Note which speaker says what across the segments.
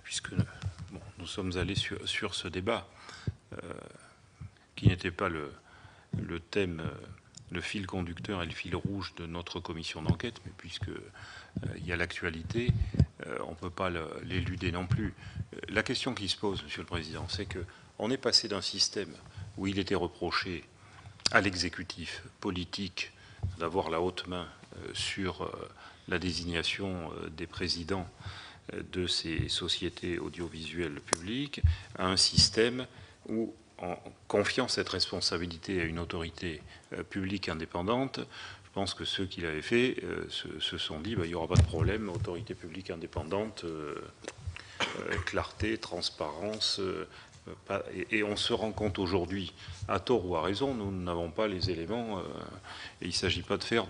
Speaker 1: puisque bon, nous sommes allés sur ce débat, qui n'était pas le thème, le fil conducteur et le fil rouge de notre commission d'enquête, mais puisqu'il y a l'actualité, on ne peut pas l'éluder non plus. La question qui se pose, Monsieur le Président, c'est qu'on est passé d'un système où il était reproché à l'exécutif politique d'avoir la haute main sur la désignation des présidents de ces sociétés audiovisuelles publiques, à un système où, en confiant cette responsabilité à une autorité publique indépendante, je pense que ceux qui l'avaient fait se sont dit il n'y aura pas de problème, autorité publique indépendante, clarté, transparence. Et on se rend compte aujourd'hui, à tort ou à raison, nous n'avons pas les éléments, et il ne s'agit pas de faire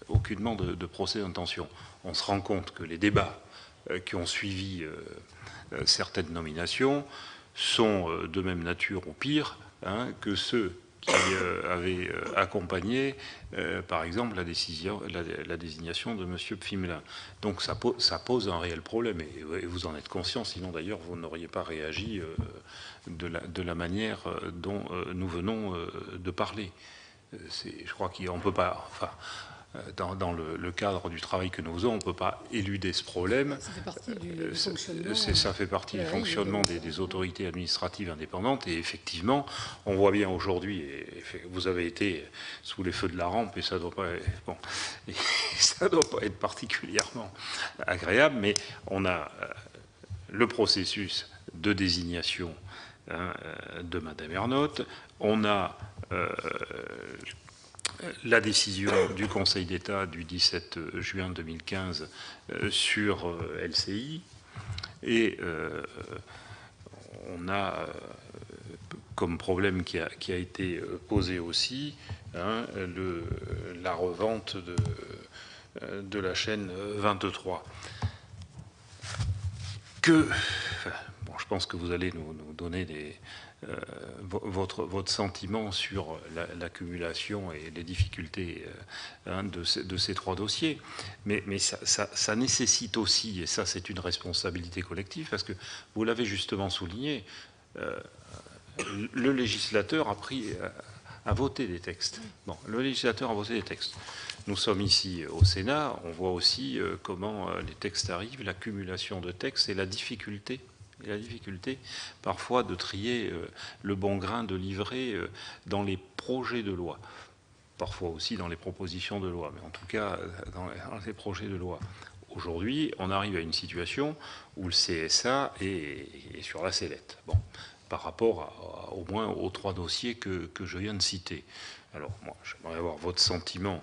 Speaker 1: aucunement de procès d'intention. On se rend compte que les débats qui ont suivi certaines nominations sont de même nature ou pire que ceux qui avaient accompagné, par exemple, la désignation de M. Pfimelin. Donc ça pose un réel problème, et vous en êtes conscient, sinon d'ailleurs vous n'auriez pas réagi de la manière dont nous venons de parler. Je crois qu'on ne peut pas... Enfin, dans le cadre du travail que nous faisons, on ne peut pas éluder ce problème.
Speaker 2: Ça fait partie du fonctionnement.
Speaker 1: Ça fait partie du fonctionnement des autorités administratives indépendantes. Et effectivement, on voit bien aujourd'hui, et vous avez été sous les feux de la rampe, et ça ne doit pas être particulièrement agréable, mais on a le processus de désignation de Mme Ernotte, on a la décision du Conseil d'État du 17 juin 2015 sur LCI, et on a comme problème qui a été posé aussi la revente de la chaîne 23. Je pense que vous allez nous donner votre sentiment sur l'accumulation et les difficultés de ces trois dossiers. Mais ça nécessite aussi, et ça c'est une responsabilité collective, parce que vous l'avez justement souligné, le législateur a voté des textes. Bon, le législateur a voté des textes. Nous sommes ici au Sénat, on voit aussi comment les textes arrivent, l'accumulation de textes et la difficulté parfois de trier le bon grain de livrer dans les projets de loi, parfois aussi dans les propositions de loi, mais en tout cas dans les projets de loi. Aujourd'hui, on arrive à une situation où le CSA est sur la sellette, par rapport au moins aux trois dossiers que je viens de citer. Alors moi, j'aimerais avoir votre sentiment.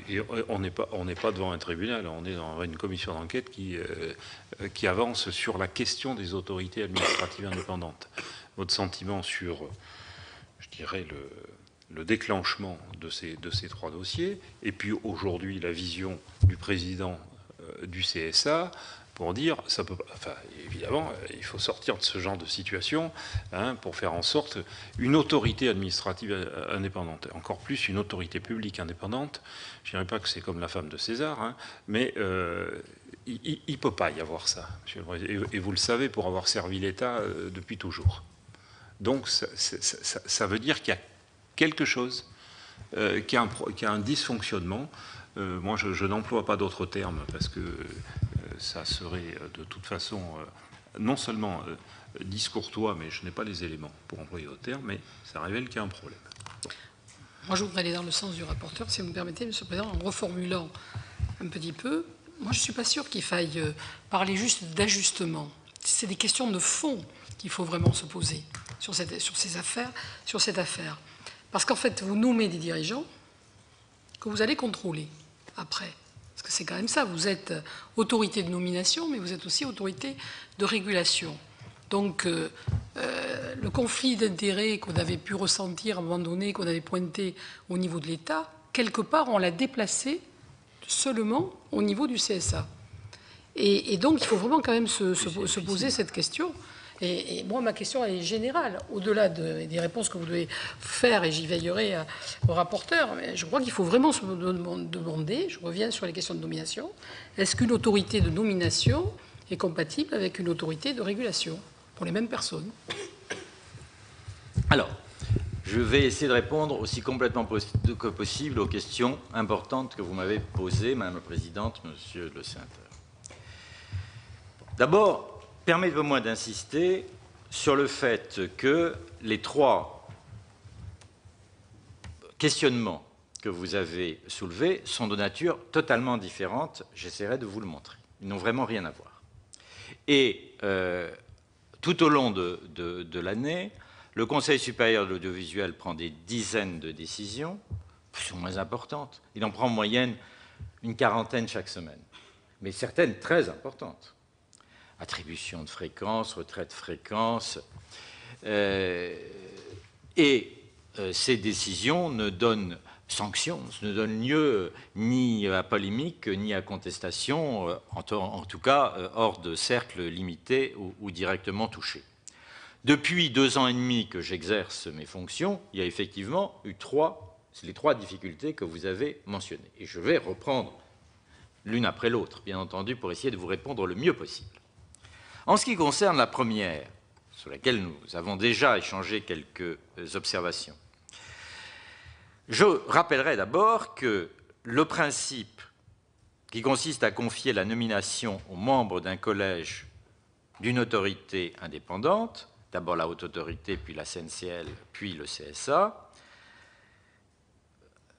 Speaker 1: Et on n'est pas devant un tribunal, on est dans une commission d'enquête qui avance sur la question des autorités administratives indépendantes. Votre sentiment sur, je dirais, le déclenchement de ces trois dossiers, et puis aujourd'hui la vision du président du CSA pour dire, ça peut, enfin, évidemment, il faut sortir de ce genre de situation pour faire en sorte une autorité administrative indépendante, encore plus une autorité publique indépendante. Je ne dirais pas que c'est comme la femme de César, mais il ne peut pas y avoir ça, monsieur le Président, et vous le savez pour avoir servi l'État depuis toujours. Donc ça veut dire qu'il y a quelque chose, qu'il y a un dysfonctionnement. Moi, je n'emploie pas d'autres termes parce que ça serait de toute façon non seulement discourtois, mais je n'ai pas les éléments pour employer d'autres termes, mais ça révèle qu'il y a un problème.
Speaker 2: Moi, je voudrais aller dans le sens du rapporteur, si vous me permettez, Monsieur le Président, en reformulant un petit peu. Moi, je ne suis pas sûr qu'il faille parler juste d'ajustement. C'est des questions de fond qu'il faut vraiment se poser sur ces affaires, sur cette affaire. Parce qu'en fait, vous nommez des dirigeants que vous allez contrôler après. Parce que c'est quand même ça, vous êtes autorité de nomination, mais vous êtes aussi autorité de régulation. Donc, le conflit d'intérêts qu'on avait pu ressentir à un moment donné, qu'on avait pointé au niveau de l'État, quelque part, on l'a déplacé seulement au niveau du CSA. Et donc, il faut vraiment quand même se poser cette question. Et moi, ma question est générale, au-delà des réponses que vous devez faire, et j'y veillerai au rapporteur, mais je crois qu'il faut vraiment se demander, je reviens sur les questions de nomination, est-ce qu'une autorité de nomination est compatible avec une autorité de régulation pour les mêmes personnes.
Speaker 3: Alors, je vais essayer de répondre aussi complètement que possible aux questions importantes que vous m'avez posées, Madame la Présidente, Monsieur le Sénateur. D'abord, permettez-moi d'insister sur le fait que les 3 questionnements que vous avez soulevés sont de nature totalement différente. J'essaierai de vous le montrer. Ils n'ont vraiment rien à voir. Et tout au long de l'année, le Conseil supérieur de l'audiovisuel prend des dizaines de décisions, plus ou moins importantes. Il en prend en moyenne une 40aine chaque semaine, mais certaines très importantes. Attribution de fréquences, retrait de fréquences. Ces décisions ne donnent sanction, ne donnent lieu ni à polémique, ni à contestation, en tout cas hors de cercles limités ou directement touchés. Depuis 2 ans et demi que j'exerce mes fonctions, il y a effectivement eu les 3 difficultés que vous avez mentionnées. Et je vais reprendre l'une après l'autre, bien entendu, pour essayer de vous répondre le mieux possible. En ce qui concerne la première, sur laquelle nous avons déjà échangé quelques observations, je rappellerai d'abord que le principe qui consiste à confier la nomination aux membres d'un collège d'une autorité indépendante, d'abord la Haute Autorité, puis la CNCL, puis le CSA,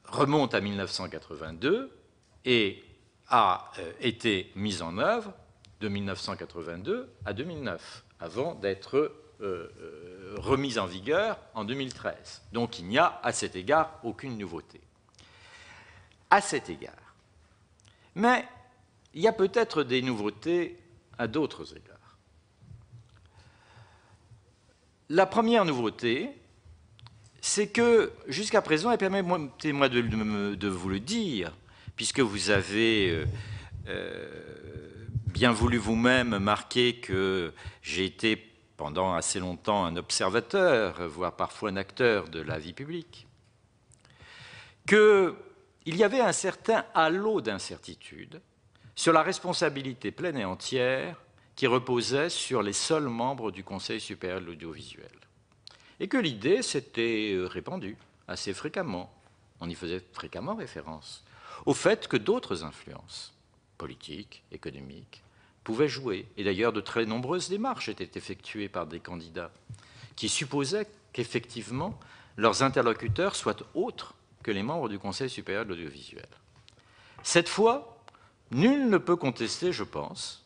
Speaker 3: remonte à 1982 et a été mis en œuvre de 1982 à 2009, avant d'être remise en vigueur en 2013. Donc il n'y a à cet égard aucune nouveauté. À cet égard. Mais il y a peut-être des nouveautés à d'autres égards. La première nouveauté, c'est que jusqu'à présent, et permettez-moi de vous le dire, puisque vous avez bien voulu vous-même marquer que j'ai été pendant assez longtemps un observateur, voire parfois un acteur de la vie publique, qu'il y avait un certain halo d'incertitude sur la responsabilité pleine et entière qui reposait sur les seuls membres du Conseil supérieur de l'audiovisuel. Et que l'idée s'était répandue assez fréquemment, on y faisait fréquemment référence, au fait que d'autres influences, politiques, économiques, pouvaient jouer. Et d'ailleurs, de très nombreuses démarches étaient effectuées par des candidats qui supposaient qu'effectivement, leurs interlocuteurs soient autres que les membres du Conseil supérieur de l'audiovisuel. Cette fois, nul ne peut contester, je pense,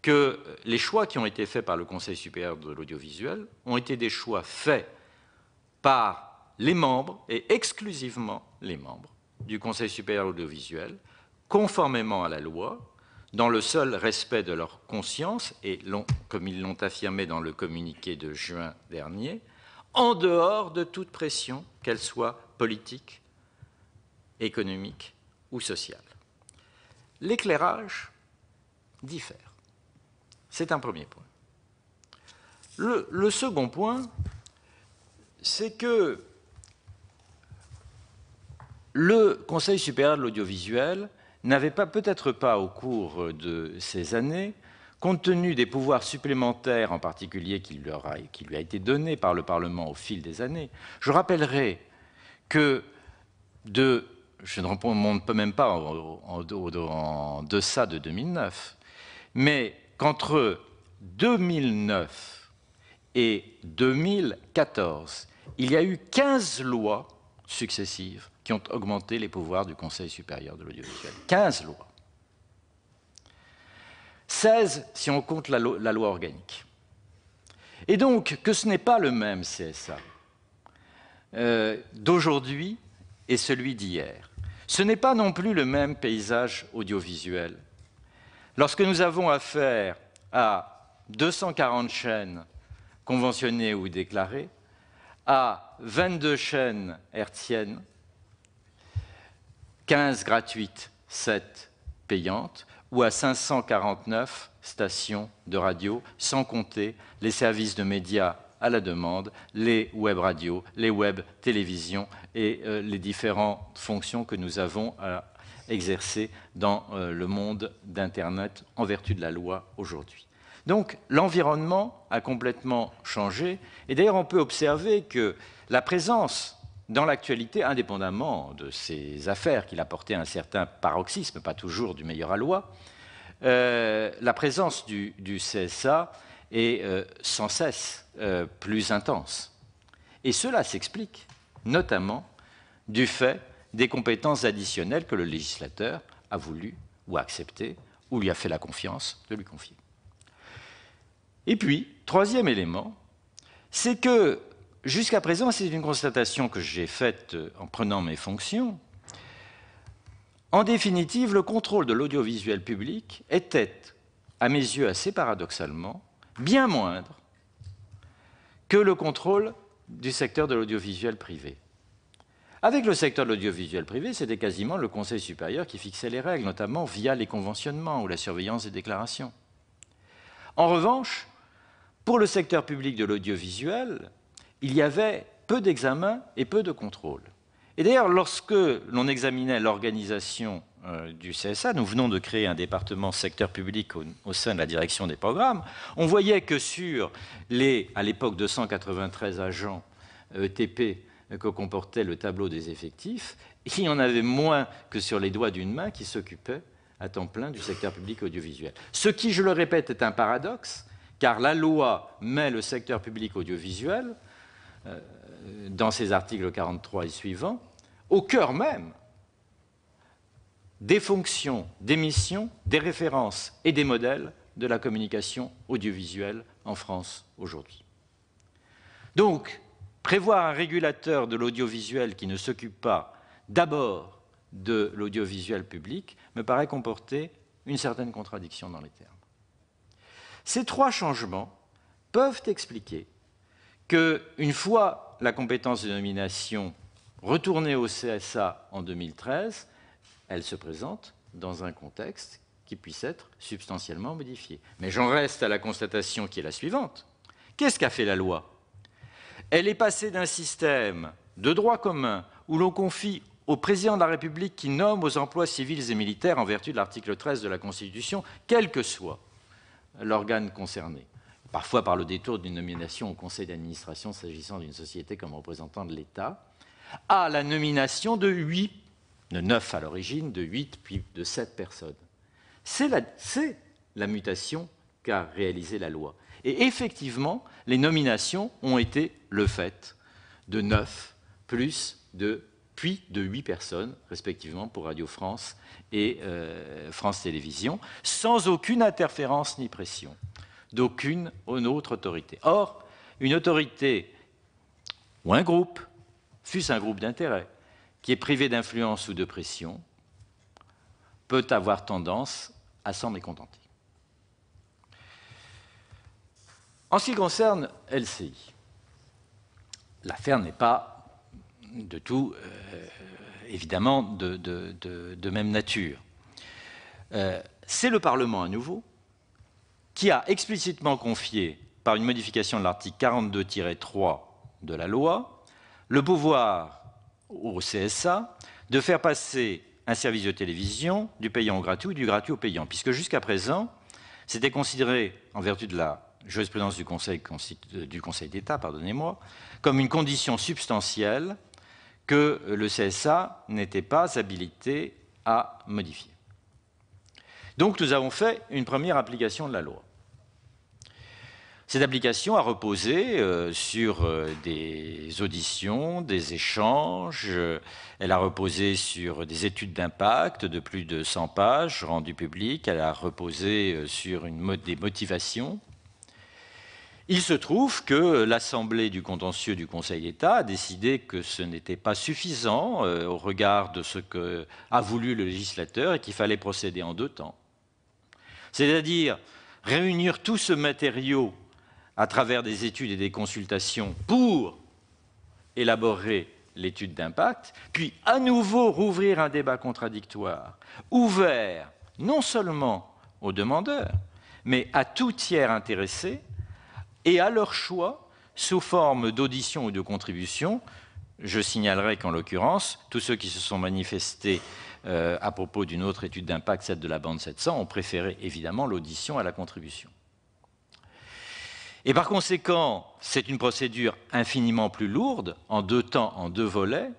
Speaker 3: que les choix qui ont été faits par le Conseil supérieur de l'audiovisuel ont été des choix faits par les membres, et exclusivement les membres, du Conseil supérieur de l'audiovisuel, conformément à la loi, dans le seul respect de leur conscience, et comme ils l'ont affirmé dans le communiqué de juin dernier, en dehors de toute pression, qu'elle soit politique, économique ou sociale. L'éclairage diffère. C'est un premier point. Le second point, c'est que le Conseil supérieur de l'audiovisuel n'avait peut-être pas, au cours de ces années, compte tenu des pouvoirs supplémentaires, en particulier qui lui a été donné par le Parlement au fil des années. Je rappellerai que je ne remonte même pas en deçà de 2009, mais qu'entre 2009 et 2014, il y a eu 15 lois successives qui ont augmenté les pouvoirs du Conseil supérieur de l'audiovisuel. 15 lois. 16 si on compte la loi organique. Et donc, que ce n'est pas le même CSA d'aujourd'hui et celui d'hier. Ce n'est pas non plus le même paysage audiovisuel. Lorsque nous avons affaire à 240 chaînes conventionnées ou déclarées, à 22 chaînes hertziennes, 15 gratuites, 7 payantes, ou à 549 stations de radio, sans compter les services de médias à la demande, les web radios, les web télévisions et les différentes fonctions que nous avons exercée dans le monde d'Internet en vertu de la loi aujourd'hui. Donc l'environnement a complètement changé, et d'ailleurs on peut observer que la présence dans l'actualité, indépendamment de ces affaires qu'il a porté un certain paroxysme, pas toujours du meilleur à loi, la présence du CSA est sans cesse plus intense. Et cela s'explique notamment du fait des compétences additionnelles que le législateur a voulu ou accepté ou lui a fait la confiance de lui confier. Et puis, troisième élément, c'est que jusqu'à présent, c'est une constatation que j'ai faite en prenant mes fonctions, en définitive, le contrôle de l'audiovisuel public était, à mes yeux assez paradoxalement, bien moindre que le contrôle du secteur de l'audiovisuel privé. Avec le secteur de l'audiovisuel privé, c'était quasiment le Conseil supérieur qui fixait les règles, notamment via les conventionnements ou la surveillance des déclarations. En revanche, pour le secteur public de l'audiovisuel, il y avait peu d'examens et peu de contrôle. Et d'ailleurs, lorsque l'on examinait l'organisation du CSA, nous venons de créer un département secteur public au sein de la direction des programmes, on voyait que sur les, à l'époque, 293 agents ETP que comportait le tableau des effectifs, il y en avait moins que sur les doigts d'une main qui s'occupaient à temps plein du secteur public audiovisuel. Ce qui, je le répète, est un paradoxe, car la loi met le secteur public audiovisuel, dans ses articles 43 et suivants, au cœur même des fonctions, des missions, des références et des modèles de la communication audiovisuelle en France aujourd'hui. Donc, prévoir un régulateur de l'audiovisuel qui ne s'occupe pas d'abord de l'audiovisuel public me paraît comporter une certaine contradiction dans les termes. Ces trois changements peuvent expliquer qu'une fois la compétence de nomination retournée au CSA en 2013, elle se présente dans un contexte qui puisse être substantiellement modifié. Mais j'en reste à la constatation qui est la suivante. Qu'est-ce qu'a fait la loi ? Elle est passée d'un système de droit commun où l'on confie au président de la République qui nomme aux emplois civils et militaires en vertu de l'article 13 de la Constitution, quel que soit l'organe concerné, parfois par le détour d'une nomination au conseil d'administration s'agissant d'une société comme représentant de l'État, à la nomination de 8, de 9 à l'origine, de 8 puis de 7 personnes. C'est la mutation qu'a réalisée la loi. Et effectivement, les nominations ont été le fait de 9 puis de 8 personnes, respectivement pour Radio France et France Télévisions, sans aucune interférence ni pression d'aucune autre autorité. Or, une autorité ou un groupe, fût-ce un groupe d'intérêt, qui est privé d'influence ou de pression, peut avoir tendance à s'en mécontenter. En ce qui concerne LCI, l'affaire n'est pas de tout, évidemment, de même nature. C'est le Parlement à nouveau qui a explicitement confié, par une modification de l'article 42-3 de la loi, le pouvoir au CSA de faire passer un service de télévision du payant au gratuit ou du gratuit au payant, puisque jusqu'à présent, c'était considéré, en vertu de la jurisprudence du Conseil d'État, comme une condition substantielle que le CSA n'était pas habilité à modifier. Donc nous avons fait une première application de la loi. Cette application a reposé sur des auditions, des échanges, elle a reposé sur des études d'impact de plus de 100 pages rendues publiques, elle a reposé sur des motivations. Il se trouve que l'Assemblée du contentieux du Conseil d'État a décidé que ce n'était pas suffisant au regard de ce qu'a voulu le législateur et qu'il fallait procéder en 2 temps. C'est-à-dire réunir tout ce matériau à travers des études et des consultations pour élaborer l'étude d'impact, puis à nouveau rouvrir un débat contradictoire, ouvert non seulement aux demandeurs, mais à tout tiers intéressé, et à leur choix, sous forme d'audition ou de contribution. Je signalerai qu'en l'occurrence, tous ceux qui se sont manifestés à propos d'une autre étude d'impact, celle de la bande 700, ont préféré évidemment l'audition à la contribution. Et par conséquent, c'est une procédure infiniment plus lourde, en 2 temps, en 2 volets,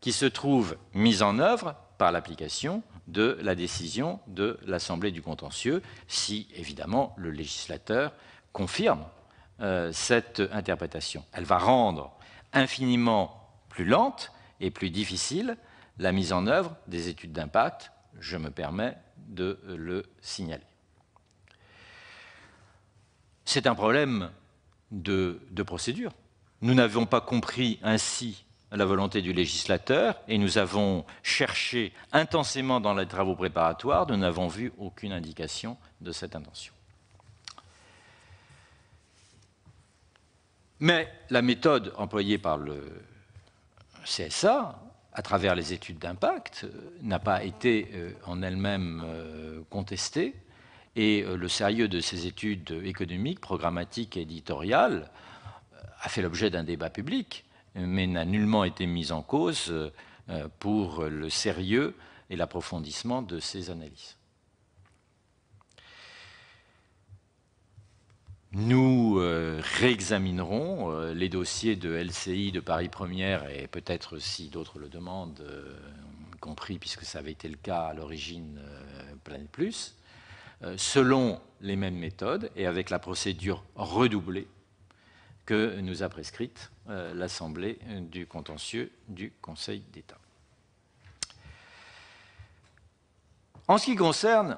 Speaker 3: qui se trouve mise en œuvre par l'application de la décision de l'Assemblée du contentieux, si évidemment le législateur confirme cette interprétation. Elle va rendre infiniment plus lente et plus difficile la mise en œuvre des études d'impact, je me permets de le signaler. C'est un problème de procédure. Nous n'avons pas compris ainsi la volonté du législateur et nous avons cherché intensément dans les travaux préparatoires, nous n'avons vu aucune indication de cette intention. Mais la méthode employée par le CSA, à travers les études d'impact, n'a pas été en elle-même contestée, et le sérieux de ces études économiques, programmatiques et éditoriales a fait l'objet d'un débat public, mais n'a nullement été mis en cause pour le sérieux et l'approfondissement de ces analyses. Nous réexaminerons les dossiers de LCI de Paris Première et peut-être si d'autres le demandent, y compris puisque ça avait été le cas à l'origine Planète Plus, selon les mêmes méthodes et avec la procédure redoublée que nous a prescrite l'Assemblée du contentieux du Conseil d'État. En ce qui concerne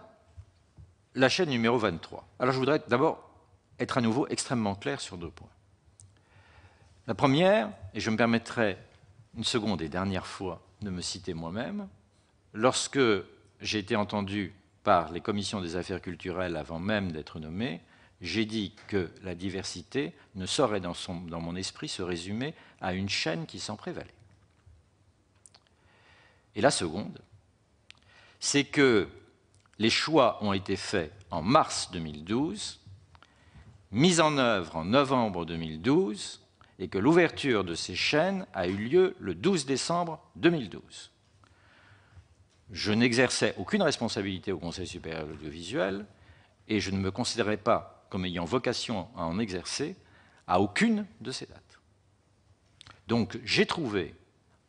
Speaker 3: la chaîne numéro 23, alors je voudrais d'abord être à nouveau extrêmement clair sur 2 points. La première, et je me permettrai une seconde et dernière fois de me citer moi-même, lorsque j'ai été entendu par les commissions des affaires culturelles avant même d'être nommé, j'ai dit que la diversité ne saurait dans mon esprit se résumer à une chaîne qui s'en prévalait. Et la seconde, c'est que les choix ont été faits en mars 2012, mis en œuvre en novembre 2012, et que l'ouverture de ces chaînes a eu lieu le 12 décembre 2012. Je n'exerçais aucune responsabilité au Conseil supérieur de l'audiovisuel et je ne me considérais pas comme ayant vocation à en exercer à aucune de ces dates. Donc j'ai trouvé,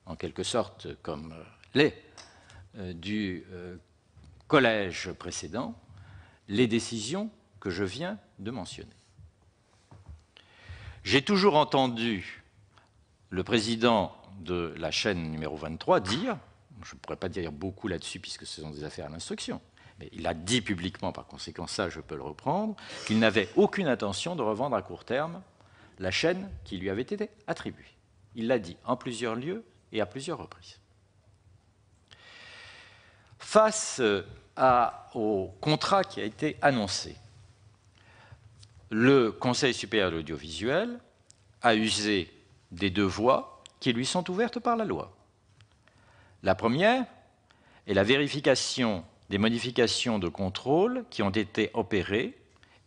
Speaker 3: en quelque sorte comme les du collège précédent, les décisions que je viens de mentionner. J'ai toujours entendu le président de la chaîne numéro 23 dire, je ne pourrais pas dire beaucoup là-dessus puisque ce sont des affaires à l'instruction, mais il a dit publiquement, par conséquent ça je peux le reprendre, qu'il n'avait aucune intention de revendre à court terme la chaîne qui lui avait été attribuée. Il l'a dit en plusieurs lieux et à plusieurs reprises. Face au contrat qui a été annoncé, le Conseil supérieur de l'audiovisuel a usé des 2 voies qui lui sont ouvertes par la loi. La première est la vérification des modifications de contrôle qui ont été opérées,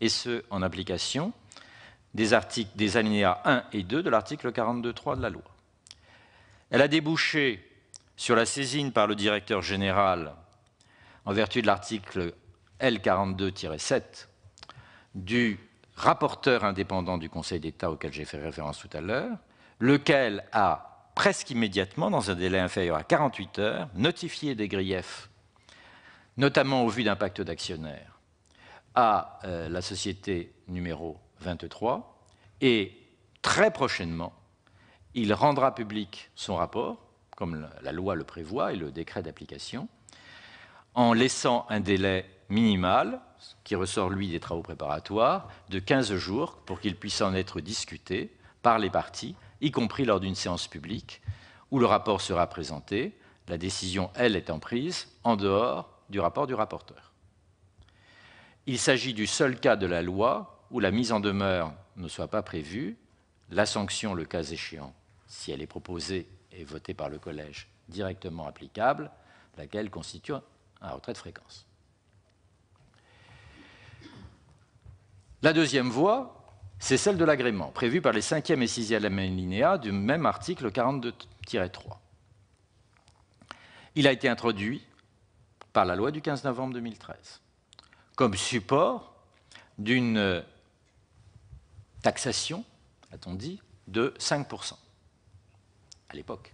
Speaker 3: et ce, en application des alinéas 1 et 2 de l'article 42.3 de la loi. Elle a débouché sur la saisine par le directeur général, en vertu de l'article L42-7 du rapporteur indépendant du Conseil d'État auquel j'ai fait référence tout à l'heure, lequel a presque immédiatement, dans un délai inférieur à 48 heures, notifié des griefs, notamment au vu d'un pacte d'actionnaires, à la société numéro 23, et très prochainement, il rendra public son rapport, comme la loi le prévoit et le décret d'application, en laissant un délai minimal, qui ressort, lui, des travaux préparatoires, de 15 jours pour qu'il puisse en être discuté par les parties, y compris lors d'une séance publique, où le rapport sera présenté, la décision, elle, étant prise en dehors du rapport du rapporteur. Il s'agit du seul cas de la loi où la mise en demeure ne soit pas prévue, la sanction, le cas échéant, si elle est proposée et votée par le collège, directement applicable, laquelle constitue un retrait de fréquence. La deuxième voie, c'est celle de l'agrément, prévue par les 5e et 6e alinéas du même article 42-3. Il a été introduit par la loi du 15 novembre 2013, comme support d'une taxation, a-t-on dit, de 5% à l'époque.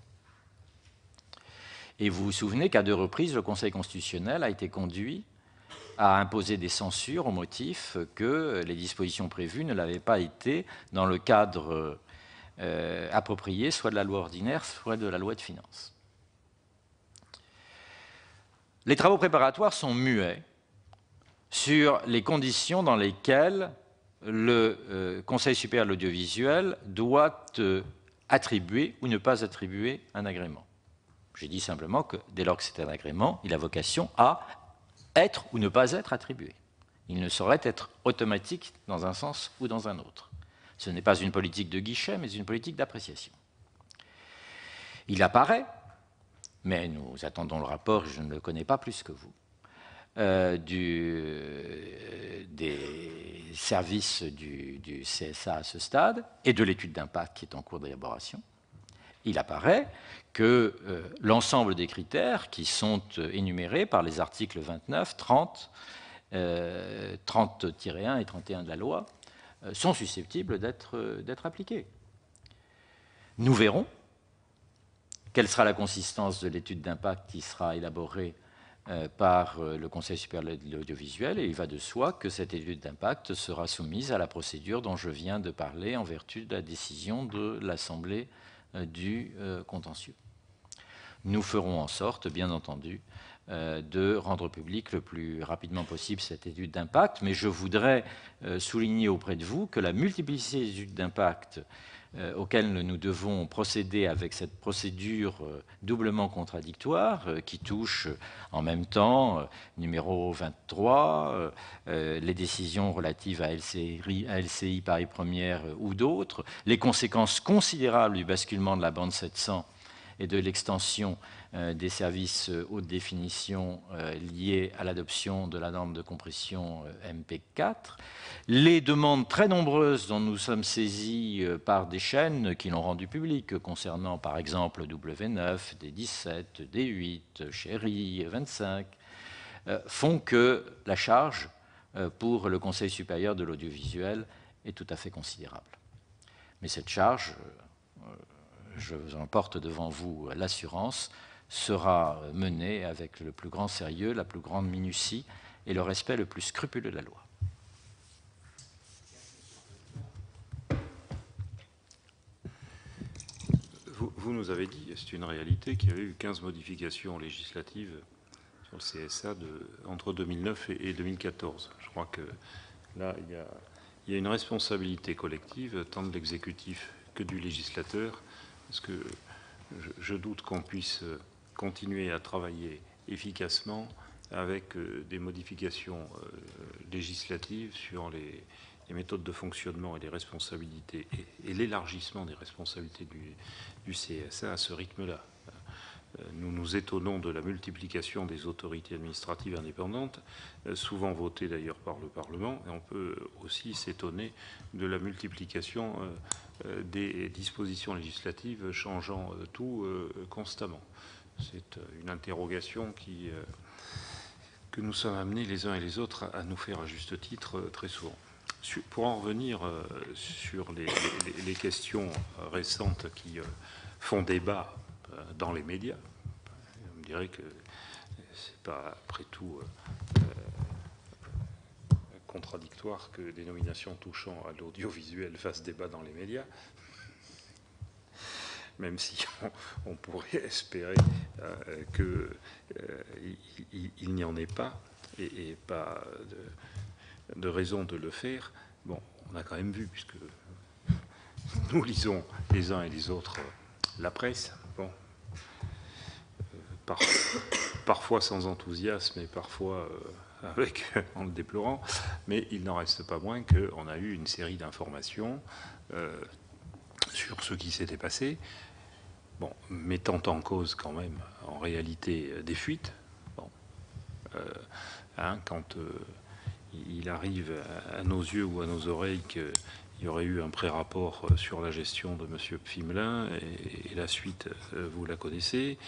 Speaker 3: Et vous vous souvenez qu'à 2 reprises, le Conseil constitutionnel a été conduit à imposer des censures au motif que les dispositions prévues ne l'avaient pas été dans le cadre approprié, soit de la loi ordinaire, soit de la loi de finances. Les travaux préparatoires sont muets sur les conditions dans lesquelles le Conseil supérieur de l'audiovisuel doit attribuer ou ne pas attribuer un agrément. J'ai dit simplement que dès lors que c'est un agrément, il a vocation à être ou ne pas être attribué. Il ne saurait être automatique dans un sens ou dans un autre. Ce n'est pas une politique de guichet, mais une politique d'appréciation. Il apparaît, mais nous attendons le rapport, je ne le connais pas plus que vous, des services du CSA à ce stade et de l'étude d'impact qui est en cours d'élaboration. Il apparaît que l'ensemble des critères qui sont énumérés par les articles 29, 30, 30-1 et 31 de la loi sont susceptibles d'être appliqués. Nous verrons quelle sera la consistance de l'étude d'impact qui sera élaborée par le Conseil supérieur de l'audiovisuel, et il va de soi que cette étude d'impact sera soumise à la procédure dont je viens de parler en vertu de la décision de l'Assemblée du contentieux. Nous ferons en sorte, bien entendu, de rendre public le plus rapidement possible cette étude d'impact, mais je voudrais souligner auprès de vous que la multiplicité des études d'impact auxquelles nous devons procéder avec cette procédure doublement contradictoire qui touche en même temps numéro 23, les décisions relatives à LCI Paris Première ou d'autres, les conséquences considérables du basculement de la bande 700 et de l'extension des services haute définition liés à l'adoption de la norme de compression MP4, les demandes très nombreuses dont nous sommes saisis par des chaînes qui l'ont rendu public, concernant par exemple W9, D17, D8, Chéri, 25, font que la charge pour le Conseil supérieur de l'audiovisuel est tout à fait considérable. Mais cette charge, je vous en porte devant vous l'assurance, sera menée avec le plus grand sérieux, la plus grande minutie et le respect le plus scrupuleux de la loi.
Speaker 1: Vous nous avez dit, c'est une réalité, qu'il y avait eu 15 modifications législatives sur le CSA entre 2009 et 2014. Je crois que là, il y a une responsabilité collective, tant de l'exécutif que du législateur, parce que je doute qu'on puisse continuer à travailler efficacement avec des modifications législatives sur les méthodes de fonctionnement et les responsabilités et l'élargissement des responsabilités du CSA à ce rythme-là. Nous nous étonnons de la multiplication des autorités administratives indépendantes, souvent votées d'ailleurs par le Parlement, et on peut aussi s'étonner de la multiplication des dispositions législatives changeant tout constamment. C'est une interrogation que nous sommes amenés les uns et les autres à nous faire à juste titre très souvent. Pour en revenir sur les questions récentes qui font débat dans les médias, on dirait que c'est pas après tout contradictoire que des nominations touchant à l'audiovisuel fassent débat dans les médias, même si on pourrait espérer qu'il n'y en ait pas, et pas de raison de le faire. Bon, on a quand même vu, puisque nous lisons les uns et les autres la presse, bon, parfois sans enthousiasme et parfois en le déplorant, mais il n'en reste pas moins qu'on a eu une série d'informations sur ce qui s'était passé, bon, mettant en cause quand même, en réalité, des fuites. Bon, quand il arrive à nos yeux ou à nos oreilles qu'il y aurait eu un pré-rapport sur la gestion de M. Pfimelin, et la suite, vous la connaissez,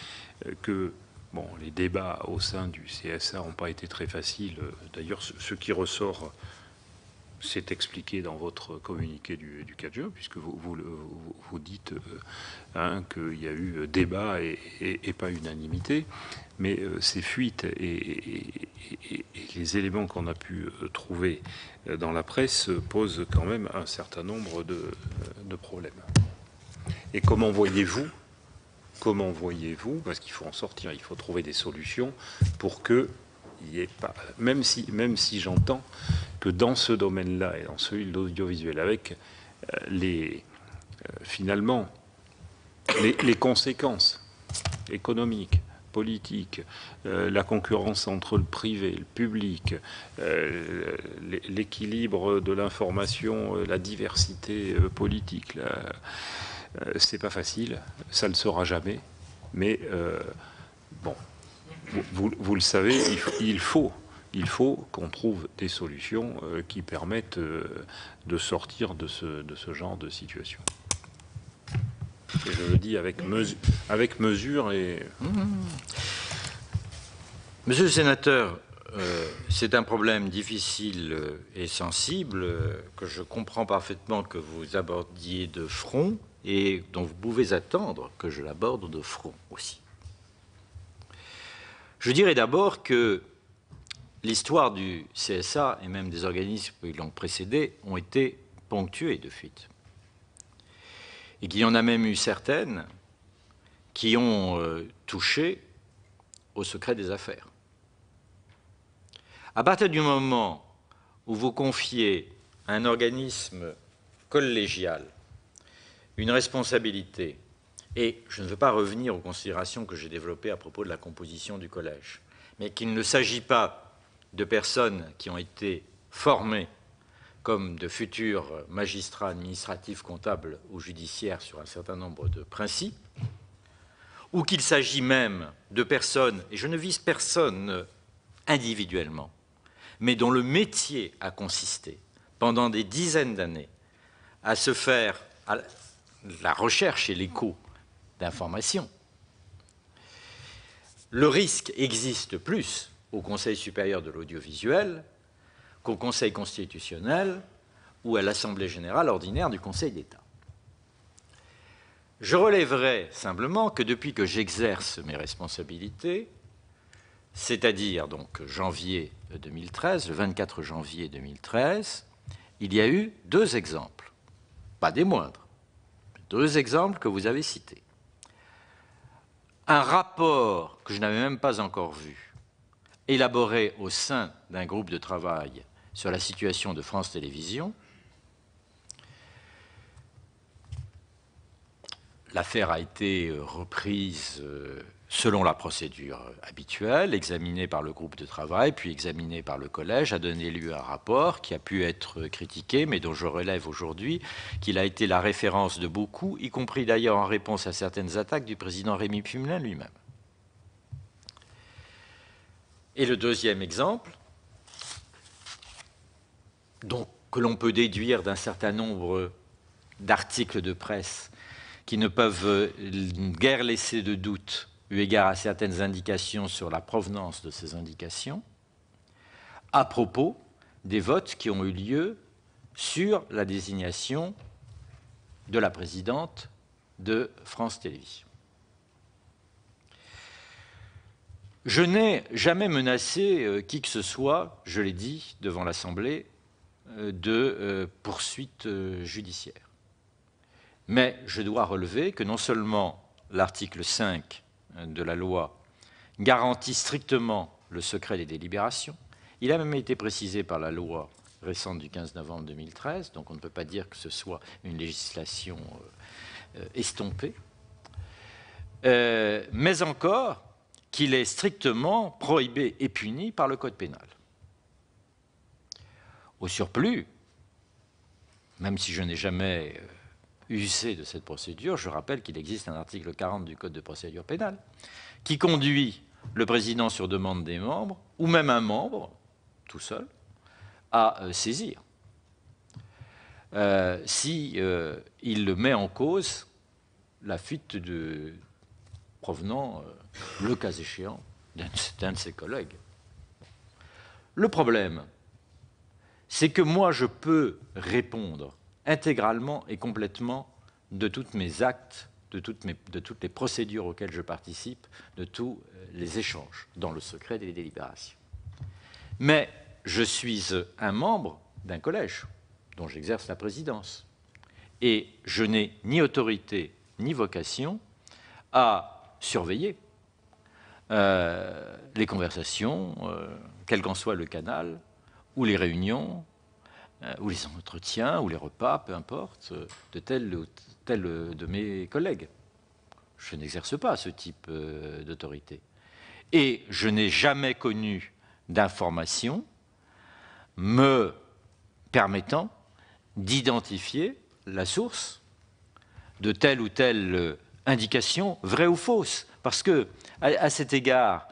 Speaker 1: que Bon, les débats au sein du CSA n'ont pas été très faciles. D'ailleurs, ce qui ressort, c'est expliqué dans votre communiqué du 4 juin, puisque vous dites qu'il y a eu débat et pas unanimité. Mais ces fuites et les éléments qu'on a pu trouver dans la presse posent quand même un certain nombre de problèmes. Et comment voyez-vous, parce qu'il faut en sortir, il faut trouver des solutions pour que il n'y ait pas, même si j'entends que dans ce domaine-là et dans celui de l'audiovisuel, avec finalement les conséquences économiques, politiques, la concurrence entre le privé et le public, l'équilibre de l'information, la diversité politique, c'est pas facile, ça ne le sera jamais, mais bon, vous le savez, il faut qu'on trouve des solutions qui permettent de sortir de ce genre de situation. Et je le dis avec mesure et...
Speaker 3: Monsieur le sénateur, c'est un problème difficile et sensible que je comprends parfaitement que vous abordiez de front et dont vous pouvez attendre que je l'aborde de front aussi. Je dirais d'abord que l'histoire du CSA et même des organismes qui l'ont précédé ont été ponctuées de fuites. Et qu'il y en a même eu certaines qui ont touché au secret des affaires. À partir du moment où vous confiez à un organisme collégial une responsabilité, et je ne veux pas revenir aux considérations que j'ai développées à propos de la composition du collège, mais qu'il ne s'agit pas de personnes qui ont été formées comme de futurs magistrats administratifs, comptables ou judiciaires sur un certain nombre de principes, ou qu'il s'agit même de personnes, et je ne vise personne individuellement, mais dont le métier a consisté pendant des dizaines d'années à se faire à la recherche et l'écho d'informations. Le risque existe plus au Conseil supérieur de l'audiovisuel qu'au Conseil constitutionnel ou à l'Assemblée générale ordinaire du Conseil d'État. Je relèverai simplement que depuis que j'exerce mes responsabilités, c'est-à-dire donc janvier 2013, le 24 janvier 2013, il y a eu 2 exemples, pas des moindres, 2 exemples que vous avez cités. Un rapport que je n'avais même pas encore vu, élaboré au sein d'un groupe de travail sur la situation de France Télévisions. L'affaire a été reprise selon la procédure habituelle, examinée par le groupe de travail, puis examinée par le collège, a donné lieu à un rapport qui a pu être critiqué, mais dont je relève aujourd'hui qu'il a été la référence de beaucoup, y compris d'ailleurs en réponse à certaines attaques du président Rémy Fumelin lui-même. Et le deuxième exemple, donc, que l'on peut déduire d'un certain nombre d'articles de presse qui ne peuvent guère laisser de doute eu égard à certaines indications sur la provenance de ces indications, à propos des votes qui ont eu lieu sur la désignation de la présidente de France Télévisions. Je n'ai jamais menacé qui que ce soit, je l'ai dit devant l'Assemblée, de poursuites judiciaires. Mais je dois relever que non seulement l'article 5 de la loi garantit strictement le secret des délibérations, il a même été précisé par la loi récente du 15 novembre 2013, donc on ne peut pas dire que ce soit une législation estompée, mais encore qu'il est strictement prohibé et puni par le Code pénal. Au surplus, même si je n'ai jamais usé de cette procédure, je rappelle qu'il existe un article 40 du Code de procédure pénale qui conduit le président sur demande des membres, ou même un membre, tout seul, à saisir si il met en cause la fuite provenant, le cas échéant, d'un de ses collègues. Le problème, c'est que moi, je peux répondre intégralement et complètement de tous mes actes, de toutes les procédures auxquelles je participe, de tous les échanges dans le secret des délibérations. Mais je suis un membre d'un collège dont j'exerce la présidence. Et je n'ai ni autorité ni vocation à surveiller les conversations, quel qu'en soit le canal, ou les réunions, ou les entretiens, ou les repas, peu importe, de tel ou tel de mes collègues. Je n'exerce pas ce type d'autorité. Et je n'ai jamais connu d'information me permettant d'identifier la source de telle ou telle indication, vraie ou fausse. Parce que, à cet égard,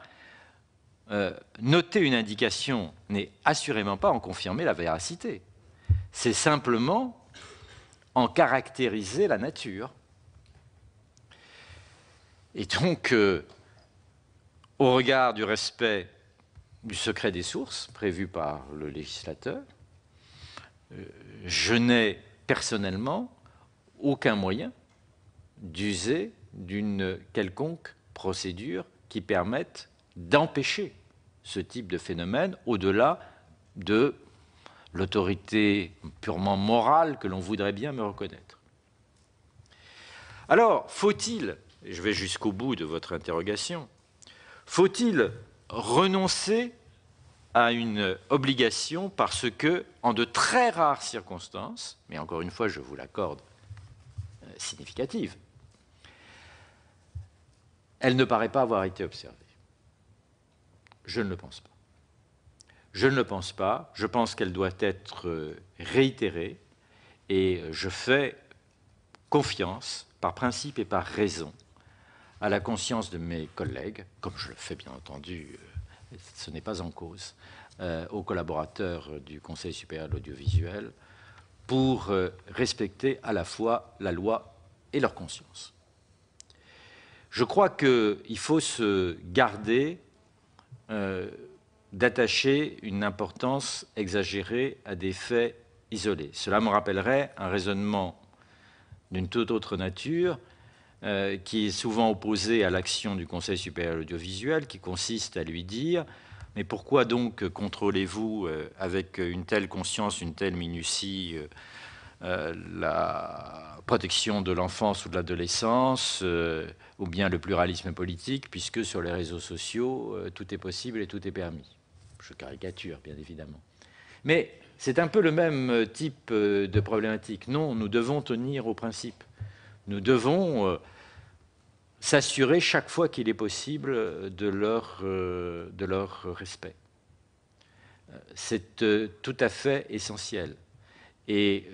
Speaker 3: noter une indication n'est assurément pas en confirmer la véracité. C'est simplement en caractériser la nature. Et donc, au regard du respect du secret des sources prévu par le législateur, je n'ai personnellement aucun moyen d'user d'une quelconque procédure qui permette d'empêcher ce type de phénomène au-delà de l'autorité purement morale que l'on voudrait bien me reconnaître. Alors, faut-il, et je vais jusqu'au bout de votre interrogation, faut-il renoncer à une obligation parce que, en de très rares circonstances, mais encore une fois, je vous l'accorde, significative, elle ne paraît pas avoir été observée. Je ne le pense pas. Je ne le pense pas. Je pense qu'elle doit être réitérée et je fais confiance, par principe et par raison, à la conscience de mes collègues, comme je le fais bien entendu, ce n'est pas en cause, aux collaborateurs du Conseil supérieur de l'audiovisuel, pour respecter à la fois la loi et leur conscience. Je crois qu'il faut se garder d'attacher une importance exagérée à des faits isolés. Cela me rappellerait un raisonnement d'une toute autre nature qui est souvent opposé à l'action du Conseil supérieur de l'audiovisuel, qui consiste à lui dire « Mais pourquoi donc contrôlez-vous avec une telle conscience, une telle minutie la protection de l'enfance ou de l'adolescence, ou bien le pluralisme politique, puisque sur les réseaux sociaux, tout est possible et tout est permis ?» Je caricature, bien évidemment. Mais c'est un peu le même type de problématique. Non, nous devons tenir aux principes. Nous devons s'assurer chaque fois qu'il est possible de leur respect. C'est tout à fait essentiel. Et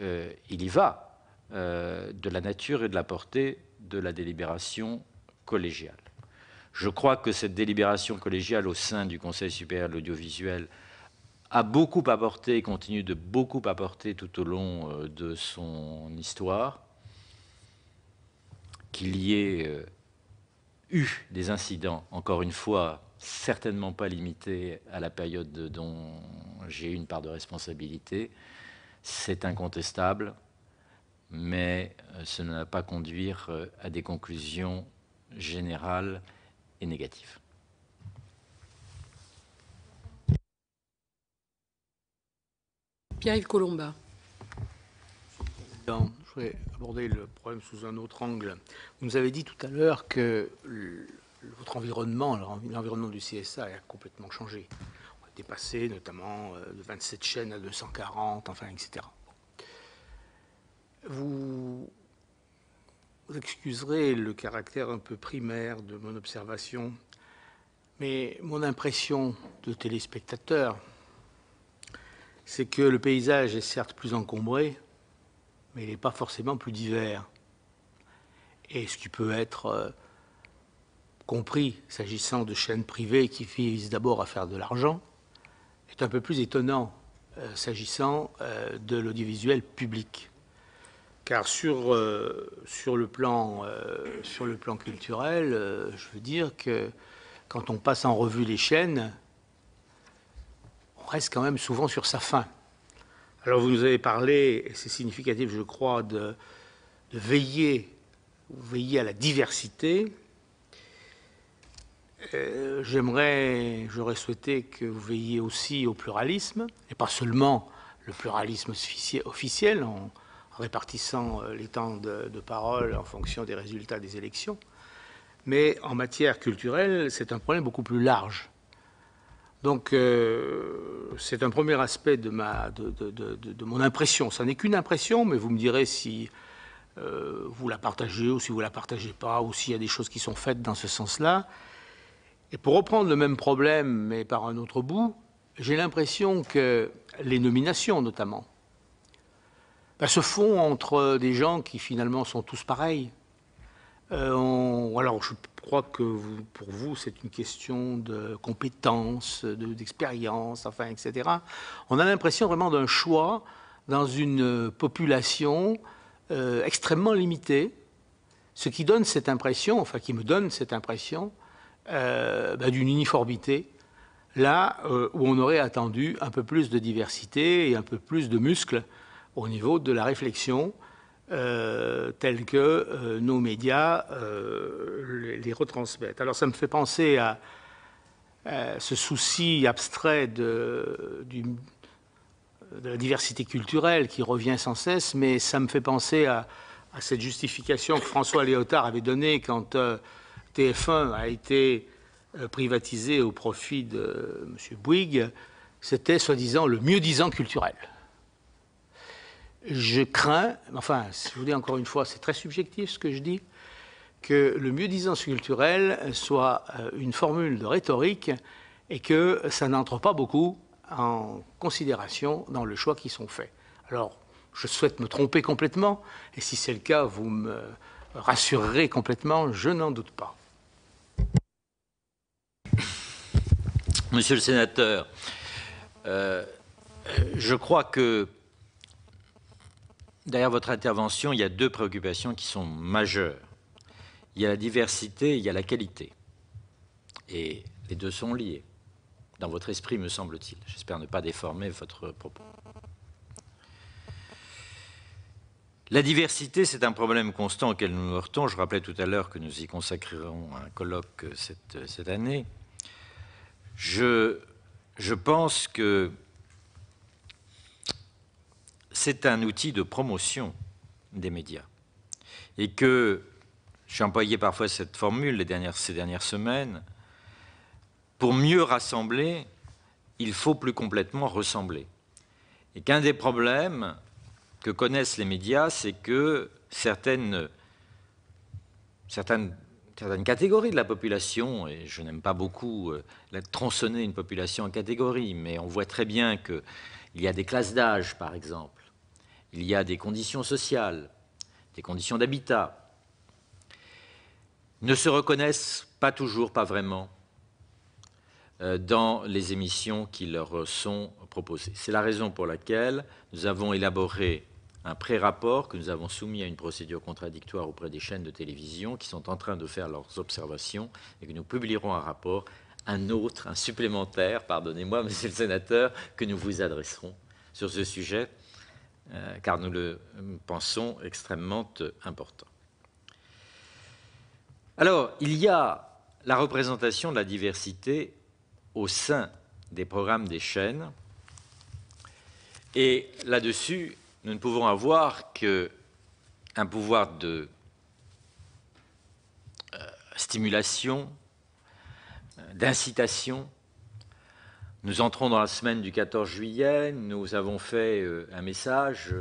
Speaker 3: il y va de la nature et de la portée de la délibération collégiale. Je crois que cette délibération collégiale au sein du Conseil supérieur de l'audiovisuel a beaucoup apporté et continue de beaucoup apporter tout au long de son histoire. Qu'il y ait eu des incidents, encore une fois, certainement pas limités à la période dont j'ai eu une part de responsabilité, c'est incontestable, mais ce ne va pas conduire à des conclusions générales et négatives.
Speaker 2: Pierre-Yves Collombat.
Speaker 4: Je voudrais aborder le problème sous un autre angle. Vous nous avez dit tout à l'heure que votre environnement, l'environnement du CSA a complètement changé. On a dépassé notamment de 27 chaînes à 240, enfin, etc. Vous excuserez le caractère un peu primaire de mon observation, mais mon impression de téléspectateur, c'est que le paysage est certes plus encombré, mais il n'est pas forcément plus divers. Et ce qui peut être compris, s'agissant de chaînes privées qui visent d'abord à faire de l'argent, est un peu plus étonnant s'agissant de l'audiovisuel public. car sur le plan culturel, je veux dire que quand on passe en revue les chaînes, on reste quand même souvent sur sa faim. Alors vous nous avez parlé, et c'est significatif je crois, de veiller à la diversité. J'aurais souhaité que vous veilliez aussi au pluralisme, et pas seulement le pluralisme officiel, en répartissant les temps de parole en fonction des résultats des élections, mais en matière culturelle, c'est un problème beaucoup plus large. Donc, c'est un premier aspect de mon impression. Ça n'est qu'une impression, mais vous me direz si vous la partagez ou si vous ne la partagez pas, ou s'il y a des choses qui sont faites dans ce sens-là. Et pour reprendre le même problème, mais par un autre bout, j'ai l'impression que les nominations, notamment, se font entre des gens qui, finalement, sont tous pareils. Alors, je crois que pour vous, c'est une question de compétences, d'expérience, enfin, etc. On a l'impression vraiment d'un choix dans une population extrêmement limitée, ce qui donne cette impression, enfin, qui me donne cette impression d'une uniformité, là où on aurait attendu un peu plus de diversité et un peu plus de muscles au niveau de la réflexion telle que nos médias les retransmettent. Alors ça me fait penser à ce souci abstrait de la diversité culturelle qui revient sans cesse, mais ça me fait penser à cette justification que François Léotard avait donnée quand TF1 a été privatisé au profit de M. Bouygues. C'était soi-disant le mieux-disant culturel. Je crains, enfin, je vous dis encore une fois, c'est très subjectif ce que je dis, que le mieux-disant culturel soit une formule de rhétorique et que ça n'entre pas beaucoup en considération dans le choix qui sont faits. Alors, je souhaite me tromper complètement, et si c'est le cas, vous me rassurerez complètement, je n'en doute pas.
Speaker 3: Monsieur le sénateur, je crois que derrière votre intervention, il y a deux préoccupations qui sont majeures. Il y a la diversité, il y a la qualité. Et les deux sont liés, dans votre esprit, me semble-t-il. J'espère ne pas déformer votre propos. La diversité, c'est un problème constant auquel nous nous heurtons. Je rappelais tout à l'heure que nous y consacrerons un colloque cette année. Je pense que c'est un outil de promotion des médias et que, j'ai employé parfois cette formule ces dernières semaines, pour mieux rassembler, il faut plus complètement ressembler. Et qu'un des problèmes que connaissent les médias, c'est que certaines catégories de la population, et je n'aime pas beaucoup tronçonner une population en catégories, mais on voit très bien qu'il y a des classes d'âge, par exemple, il y a des conditions sociales, des conditions d'habitat, ne se reconnaissent pas toujours, pas vraiment, dans les émissions qui leur sont proposées. C'est la raison pour laquelle nous avons élaboré un pré-rapport que nous avons soumis à une procédure contradictoire auprès des chaînes de télévision qui sont en train de faire leurs observations et que nous publierons un rapport, un supplémentaire, pardonnez-moi, monsieur le sénateur, que nous vous adresserons sur ce sujet, car nous le pensons extrêmement important. Alors, il y a la représentation de la diversité au sein des programmes des chaînes, et là-dessus, nous ne pouvons avoir qu'un pouvoir de stimulation, d'incitation. Nous entrons dans la semaine du 14 juillet, nous avons fait un message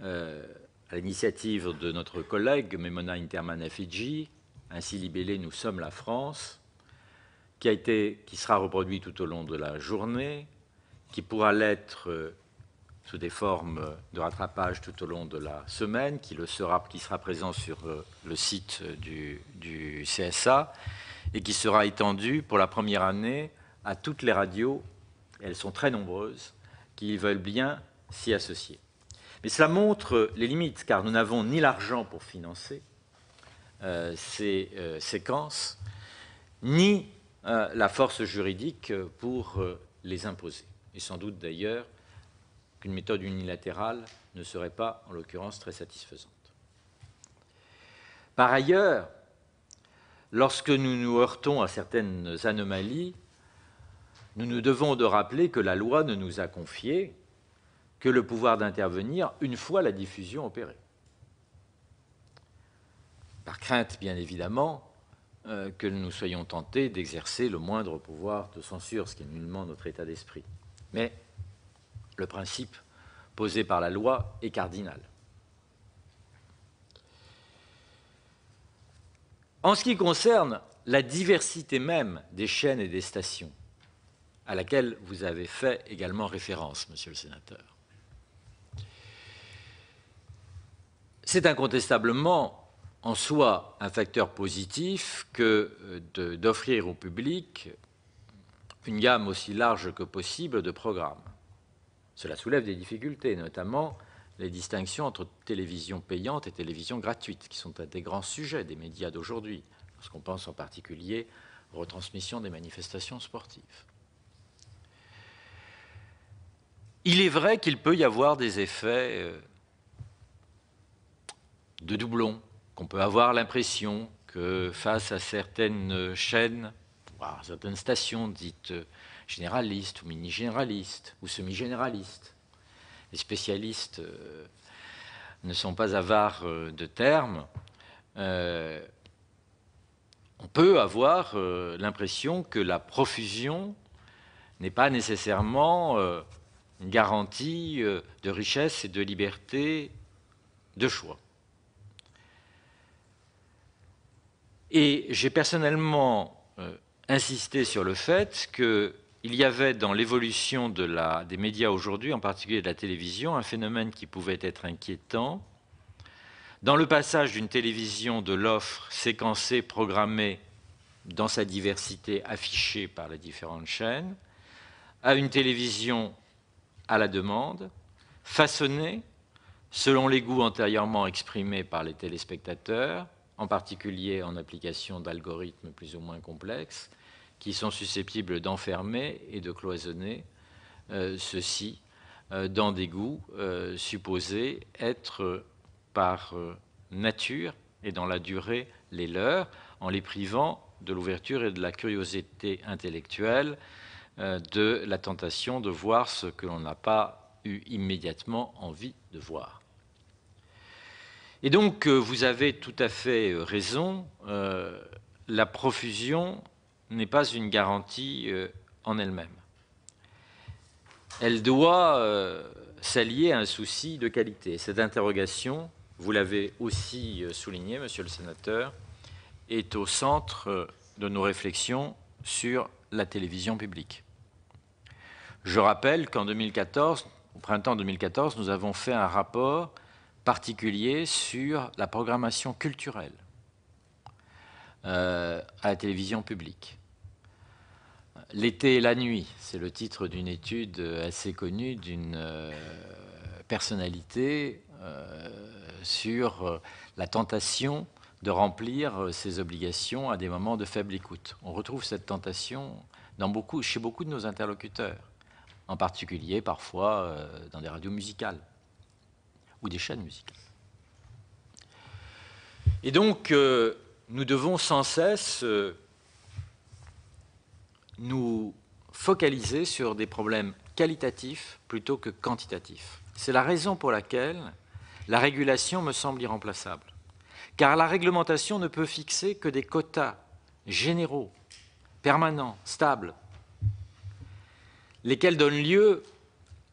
Speaker 3: à l'initiative de notre collègue Memona Interman-Fidji, ainsi libellé « Nous sommes la France », qui sera reproduit tout au long de la journée, qui pourra l'être sous des formes de rattrapage tout au long de la semaine, qui sera présent sur le site du CSA et qui sera étendu pour la première année à toutes les radios, elles sont très nombreuses, qui veulent bien s'y associer. Mais cela montre les limites, car nous n'avons ni l'argent pour financer ces séquences, ni la force juridique pour les imposer. Et sans doute d'ailleurs qu'une méthode unilatérale ne serait pas, en l'occurrence, très satisfaisante. Par ailleurs, lorsque nous nous heurtons à certaines anomalies, nous nous devons de rappeler que la loi ne nous a confié que le pouvoir d'intervenir une fois la diffusion opérée. Par crainte, bien évidemment, que nous soyons tentés d'exercer le moindre pouvoir de censure, ce qui est nullement notre état d'esprit. Mais le principe posé par la loi est cardinal. En ce qui concerne la diversité même des chaînes et des stations, à laquelle vous avez fait également référence, monsieur le sénateur, c'est incontestablement en soi un facteur positif que d'offrir au public une gamme aussi large que possible de programmes. Cela soulève des difficultés, notamment les distinctions entre télévision payante et télévision gratuite, qui sont des grands sujets des médias d'aujourd'hui, lorsqu'on pense en particulier aux retransmissions des manifestations sportives. Il est vrai qu'il peut y avoir des effets de doublons, qu'on peut avoir l'impression que face à certaines chaînes, à certaines stations dites généralistes ou mini-généralistes ou semi-généralistes, les spécialistes ne sont pas avares de termes, on peut avoir l'impression que la profusion n'est pas nécessairement une garantie de richesse et de liberté de choix. Et j'ai personnellement insisté sur le fait qu'il y avait dans l'évolution des médias aujourd'hui, en particulier de la télévision, un phénomène qui pouvait être inquiétant. Dans le passage d'une télévision de l'offre séquencée, programmée dans sa diversité affichée par les différentes chaînes, à une télévision à la demande, façonnée selon les goûts antérieurement exprimés par les téléspectateurs, en particulier en application d'algorithmes plus ou moins complexes, qui sont susceptibles d'enfermer et de cloisonner ceux-ci dans des goûts supposés être par nature et dans la durée les leurs, en les privant de l'ouverture et de la curiosité intellectuelle, de la tentation de voir ce que l'on n'a pas eu immédiatement envie de voir. Et donc, vous avez tout à fait raison, la profusion n'est pas une garantie en elle-même. Elle doit s'allier à un souci de qualité. Cette interrogation, vous l'avez aussi souligné, monsieur le sénateur, est au centre de nos réflexions sur la télévision publique. Je rappelle qu'en 2014, au printemps 2014, nous avons fait un rapport particulier sur la programmation culturelle à la télévision publique. L'été et la nuit, c'est le titre d'une étude assez connue d'une personnalité sur la tentation de remplir ses obligations à des moments de faible écoute. On retrouve cette tentation chez beaucoup de nos interlocuteurs, en particulier parfois dans des radios musicales ou des chaînes musicales. Et donc, nous devons sans cesse nous focaliser sur des problèmes qualitatifs plutôt que quantitatifs. C'est la raison pour laquelle la régulation me semble irremplaçable. Car la réglementation ne peut fixer que des quotas généraux, permanents, stables, lesquels donnent lieu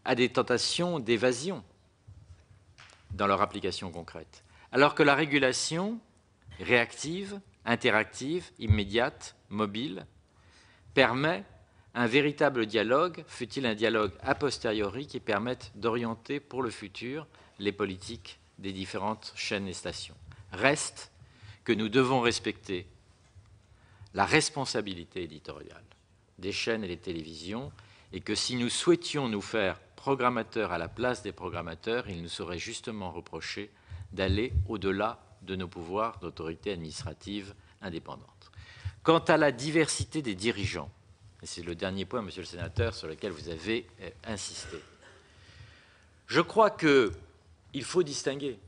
Speaker 3: à des tentations d'évasion dans leur application concrète. Alors que la régulation réactive, interactive, immédiate, mobile, permet un véritable dialogue, fût-il un dialogue a posteriori, qui permette d'orienter pour le futur les politiques des différentes chaînes et stations. Reste que nous devons respecter la responsabilité éditoriale des chaînes et des télévisions et que si nous souhaitions nous faire programmateurs à la place des programmateurs, il nous serait justement reproché d'aller au-delà de nos pouvoirs d'autorité administrative indépendante. Quant à la diversité des dirigeants, et c'est le dernier point, monsieur le sénateur, sur lequel vous avez insisté, je crois qu'il faut distinguer.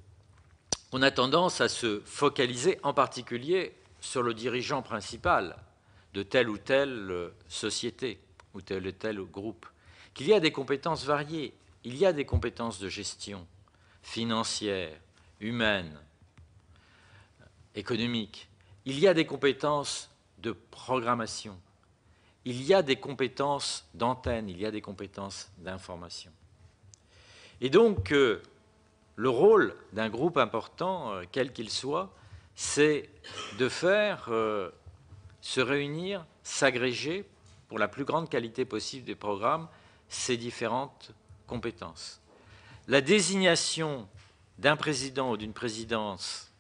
Speaker 3: On a tendance à se focaliser en particulier sur le dirigeant principal de telle ou telle société ou tel groupe, qu'il y a des compétences variées, il y a des compétences de gestion financière, humaine, économique, il y a des compétences de programmation, il y a des compétences d'antenne, il y a des compétences d'information. Et donc, le rôle d'un groupe important, quel qu'il soit, c'est de faire se réunir, s'agréger, pour la plus grande qualité possible des programmes, ces différentes compétences. La désignation d'un président ou d'une présidente,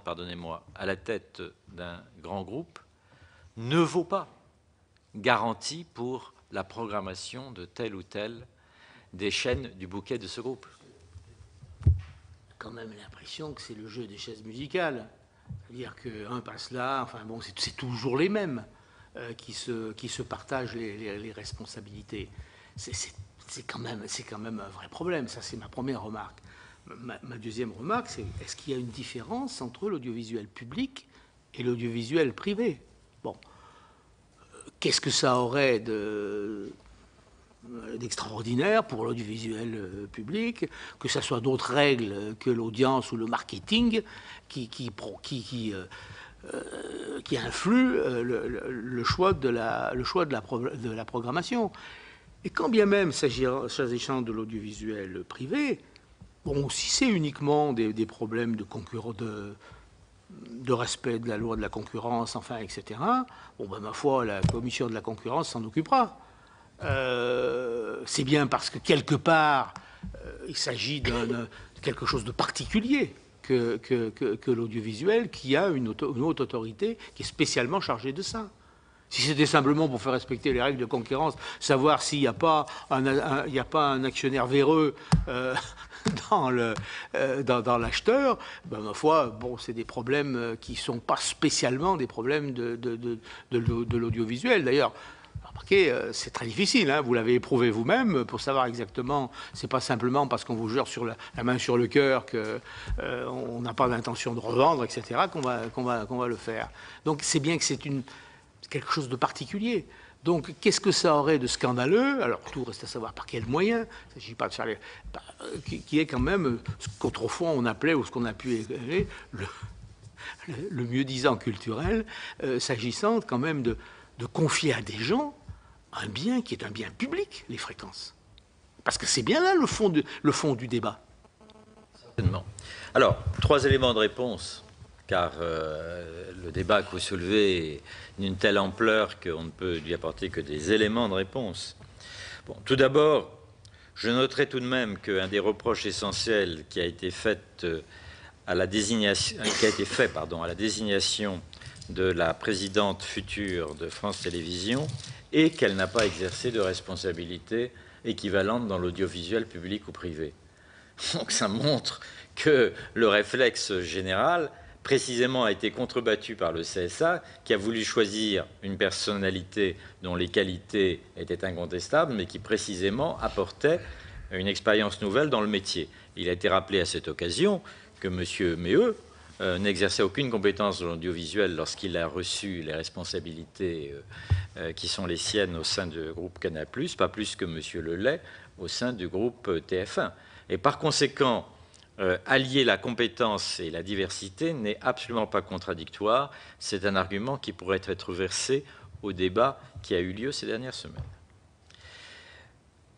Speaker 3: pardonnez-moi, à la tête d'un grand groupe ne vaut pas garantie pour la programmation de telle ou telle des chaînes du bouquet de ce groupe.
Speaker 4: Quand même l'impression que c'est le jeu des chaises musicales. C'est-à-dire qu'un passe là, enfin bon, c'est toujours les mêmes qui se partagent les responsabilités. C'est quand même un vrai problème. Ça, c'est ma première remarque. Ma deuxième remarque, c'est est-ce qu'il y a une différence entre l'audiovisuel public et l'audiovisuel privé? Bon, qu'est-ce que ça aurait d'extraordinaire pour l'audiovisuel public, que ce soit d'autres règles que l'audience ou le marketing qui influent le choix de la programmation. Et quand bien même s'agissant de l'audiovisuel privé, bon, si c'est uniquement des problèmes de respect de la loi de la concurrence, enfin, etc., bon, ben, ma foi, la commission de la concurrence s'en occupera. C'est bien parce que quelque part, il s'agit de quelque chose de particulier que l'audiovisuel qui a une haute autorité qui est spécialement chargée de ça. Si c'était simplement pour faire respecter les règles de concurrence, savoir s'il n'y a pas un actionnaire véreux dans l'acheteur, ben, ma foi, bon, c'est des problèmes qui ne sont pas spécialement des problèmes de l'audiovisuel. D'ailleurs, remarquez, c'est très difficile, hein, vous l'avez éprouvé vous-même, pour savoir exactement, c'est pas simplement parce qu'on vous jure sur la main sur le cœur qu'on n'a pas d'intention de revendre, etc., qu'on va le faire. Donc c'est bien que c'est quelque chose de particulier. Donc qu'est-ce que ça aurait de scandaleux? Alors tout reste à savoir par quels moyens. Il ne s'agit pas de faire qui est quand même ce qu'autrefois on appelait, ou ce qu'on a pu écrire, le mieux-disant culturel, s'agissant quand même de confier à des gens un bien qui est un bien public, les fréquences. Parce que c'est bien là le fond du débat.
Speaker 3: Certainement. Alors, 3 éléments de réponse, car le débat que vous soulevez est d'une telle ampleur qu'on ne peut lui apporter que des éléments de réponse. Bon, tout d'abord, je noterai tout de même qu'un des reproches essentiels qui a été fait à la désignation de la présidente future de France Télévisions et qu'elle n'a pas exercé de responsabilité équivalente dans l'audiovisuel public ou privé. Donc ça montre que le réflexe général, précisément, a été contrebattu par le CSA, qui a voulu choisir une personnalité dont les qualités étaient incontestables, mais qui précisément apportait une expérience nouvelle dans le métier. Il a été rappelé à cette occasion que M. Méheux n'exerçait aucune compétence dans l'audiovisuel lorsqu'il a reçu les responsabilités qui sont les siennes au sein du groupe Canal+, pas plus que M. Lelay au sein du groupe TF1. Et par conséquent, allier la compétence et la diversité n'est absolument pas contradictoire. C'est un argument qui pourrait être versé au débat qui a eu lieu ces dernières semaines.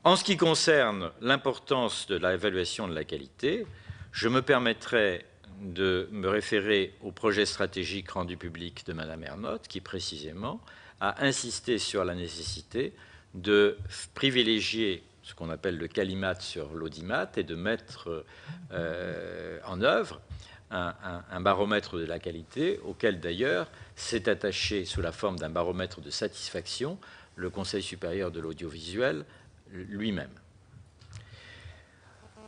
Speaker 3: En ce qui concerne l'importance de l'évaluation de la qualité, je me permettrai de me référer au projet stratégique rendu public de Mme Ernotte, qui précisément a insisté sur la nécessité de privilégier ce qu'on appelle le qualimat sur l'audimat et de mettre en œuvre un baromètre de la qualité, auquel d'ailleurs s'est attaché sous la forme d'un baromètre de satisfaction le Conseil supérieur de l'audiovisuel lui-même.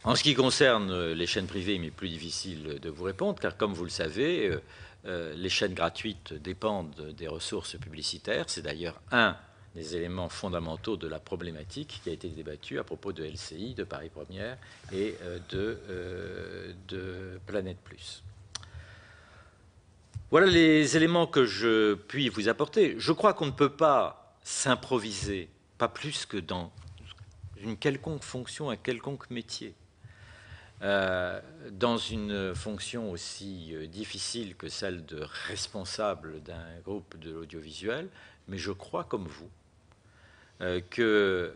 Speaker 3: En ce qui concerne les chaînes privées, il m'est plus difficile de vous répondre, car comme vous le savez, les chaînes gratuites dépendent des ressources publicitaires. C'est d'ailleurs un des éléments fondamentaux de la problématique qui a été débattue à propos de LCI, de Paris Première et de Planète Plus. Voilà les éléments que je puis vous apporter. Je crois qu'on ne peut pas s'improviser, pas plus que dans une quelconque fonction, un quelconque métier. Dans une fonction aussi difficile que celle de responsable d'un groupe de l'audiovisuel, mais je crois comme vous que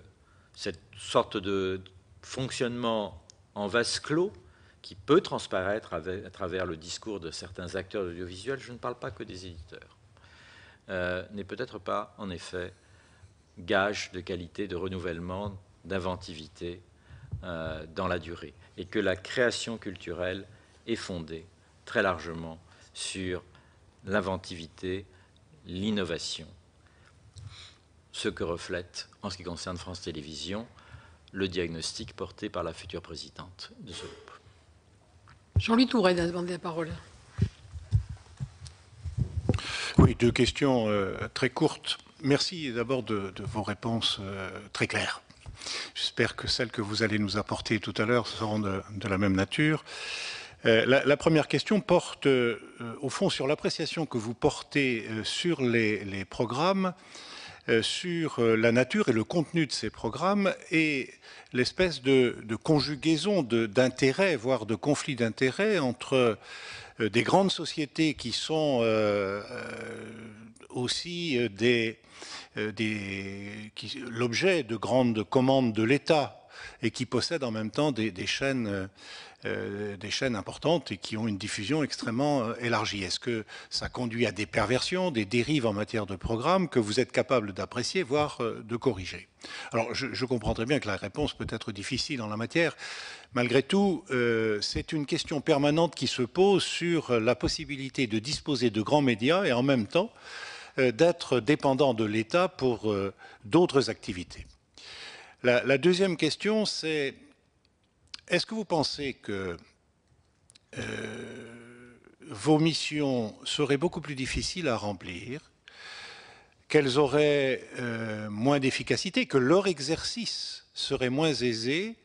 Speaker 3: cette sorte de fonctionnement en vase clos qui peut transparaître à travers le discours de certains acteurs de l'audiovisuel, je ne parle pas que des éditeurs, n'est peut-être pas en effet gage de qualité, de renouvellement, d'inventivité dans la durée, et que la création culturelle est fondée très largement sur l'inventivité, l'innovation, ce que reflète, en ce qui concerne France Télévisions, le diagnostic porté par la future présidente de ce groupe.
Speaker 2: Jean-Louis Touraine a demandé la parole.
Speaker 5: Oui, deux questions très courtes. Merci d'abord de vos réponses très claires. J'espère que celles que vous allez nous apporter tout à l'heure seront de la même nature. La première question porte au fond sur l'appréciation que vous portez sur les programmes, sur la nature et le contenu de ces programmes et l'espèce de conjugaison d'intérêts, voire de conflits d'intérêts entre des grandes sociétés qui sont aussi l'objet de grandes commandes de l'État et qui possèdent en même temps des chaînes importantes et qui ont une diffusion extrêmement élargie. Est-ce que ça conduit à des perversions, des dérives en matière de programme que vous êtes capable d'apprécier, voire de corriger? Alors, je comprends très bien que la réponse peut être difficile en la matière. Malgré tout, c'est une question permanente qui se pose sur la possibilité de disposer de grands médias et en même temps d'être dépendant de l'État pour d'autres activités. La deuxième question, c'est: est-ce que vous pensez que vos missions seraient beaucoup plus difficiles à remplir, qu'elles auraient moins d'efficacité, que leur exercice serait moins aisé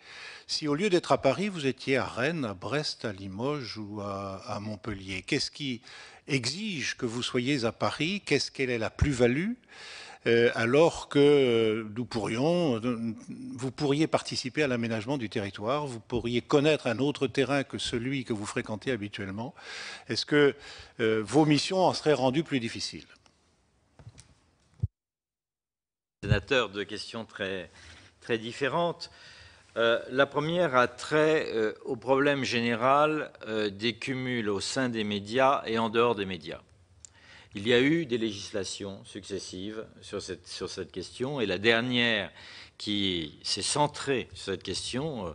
Speaker 5: si au lieu d'être à Paris, vous étiez à Rennes, à Brest, à Limoges ou à Montpellier? Qu'est-ce qui exige que vous soyez à Paris? Quelle est la plus-value alors que vous pourriez participer à l'aménagement du territoire, vous pourriez connaître un autre terrain que celui que vous fréquentez habituellement? Est-ce que vos missions en seraient rendues plus difficiles?
Speaker 3: Sénateur, deux questions très, très différentes. La première a trait au problème général des cumuls au sein des médias et en dehors des médias. Il y a eu des législations successives sur cette question, et la dernière qui s'est centrée sur cette question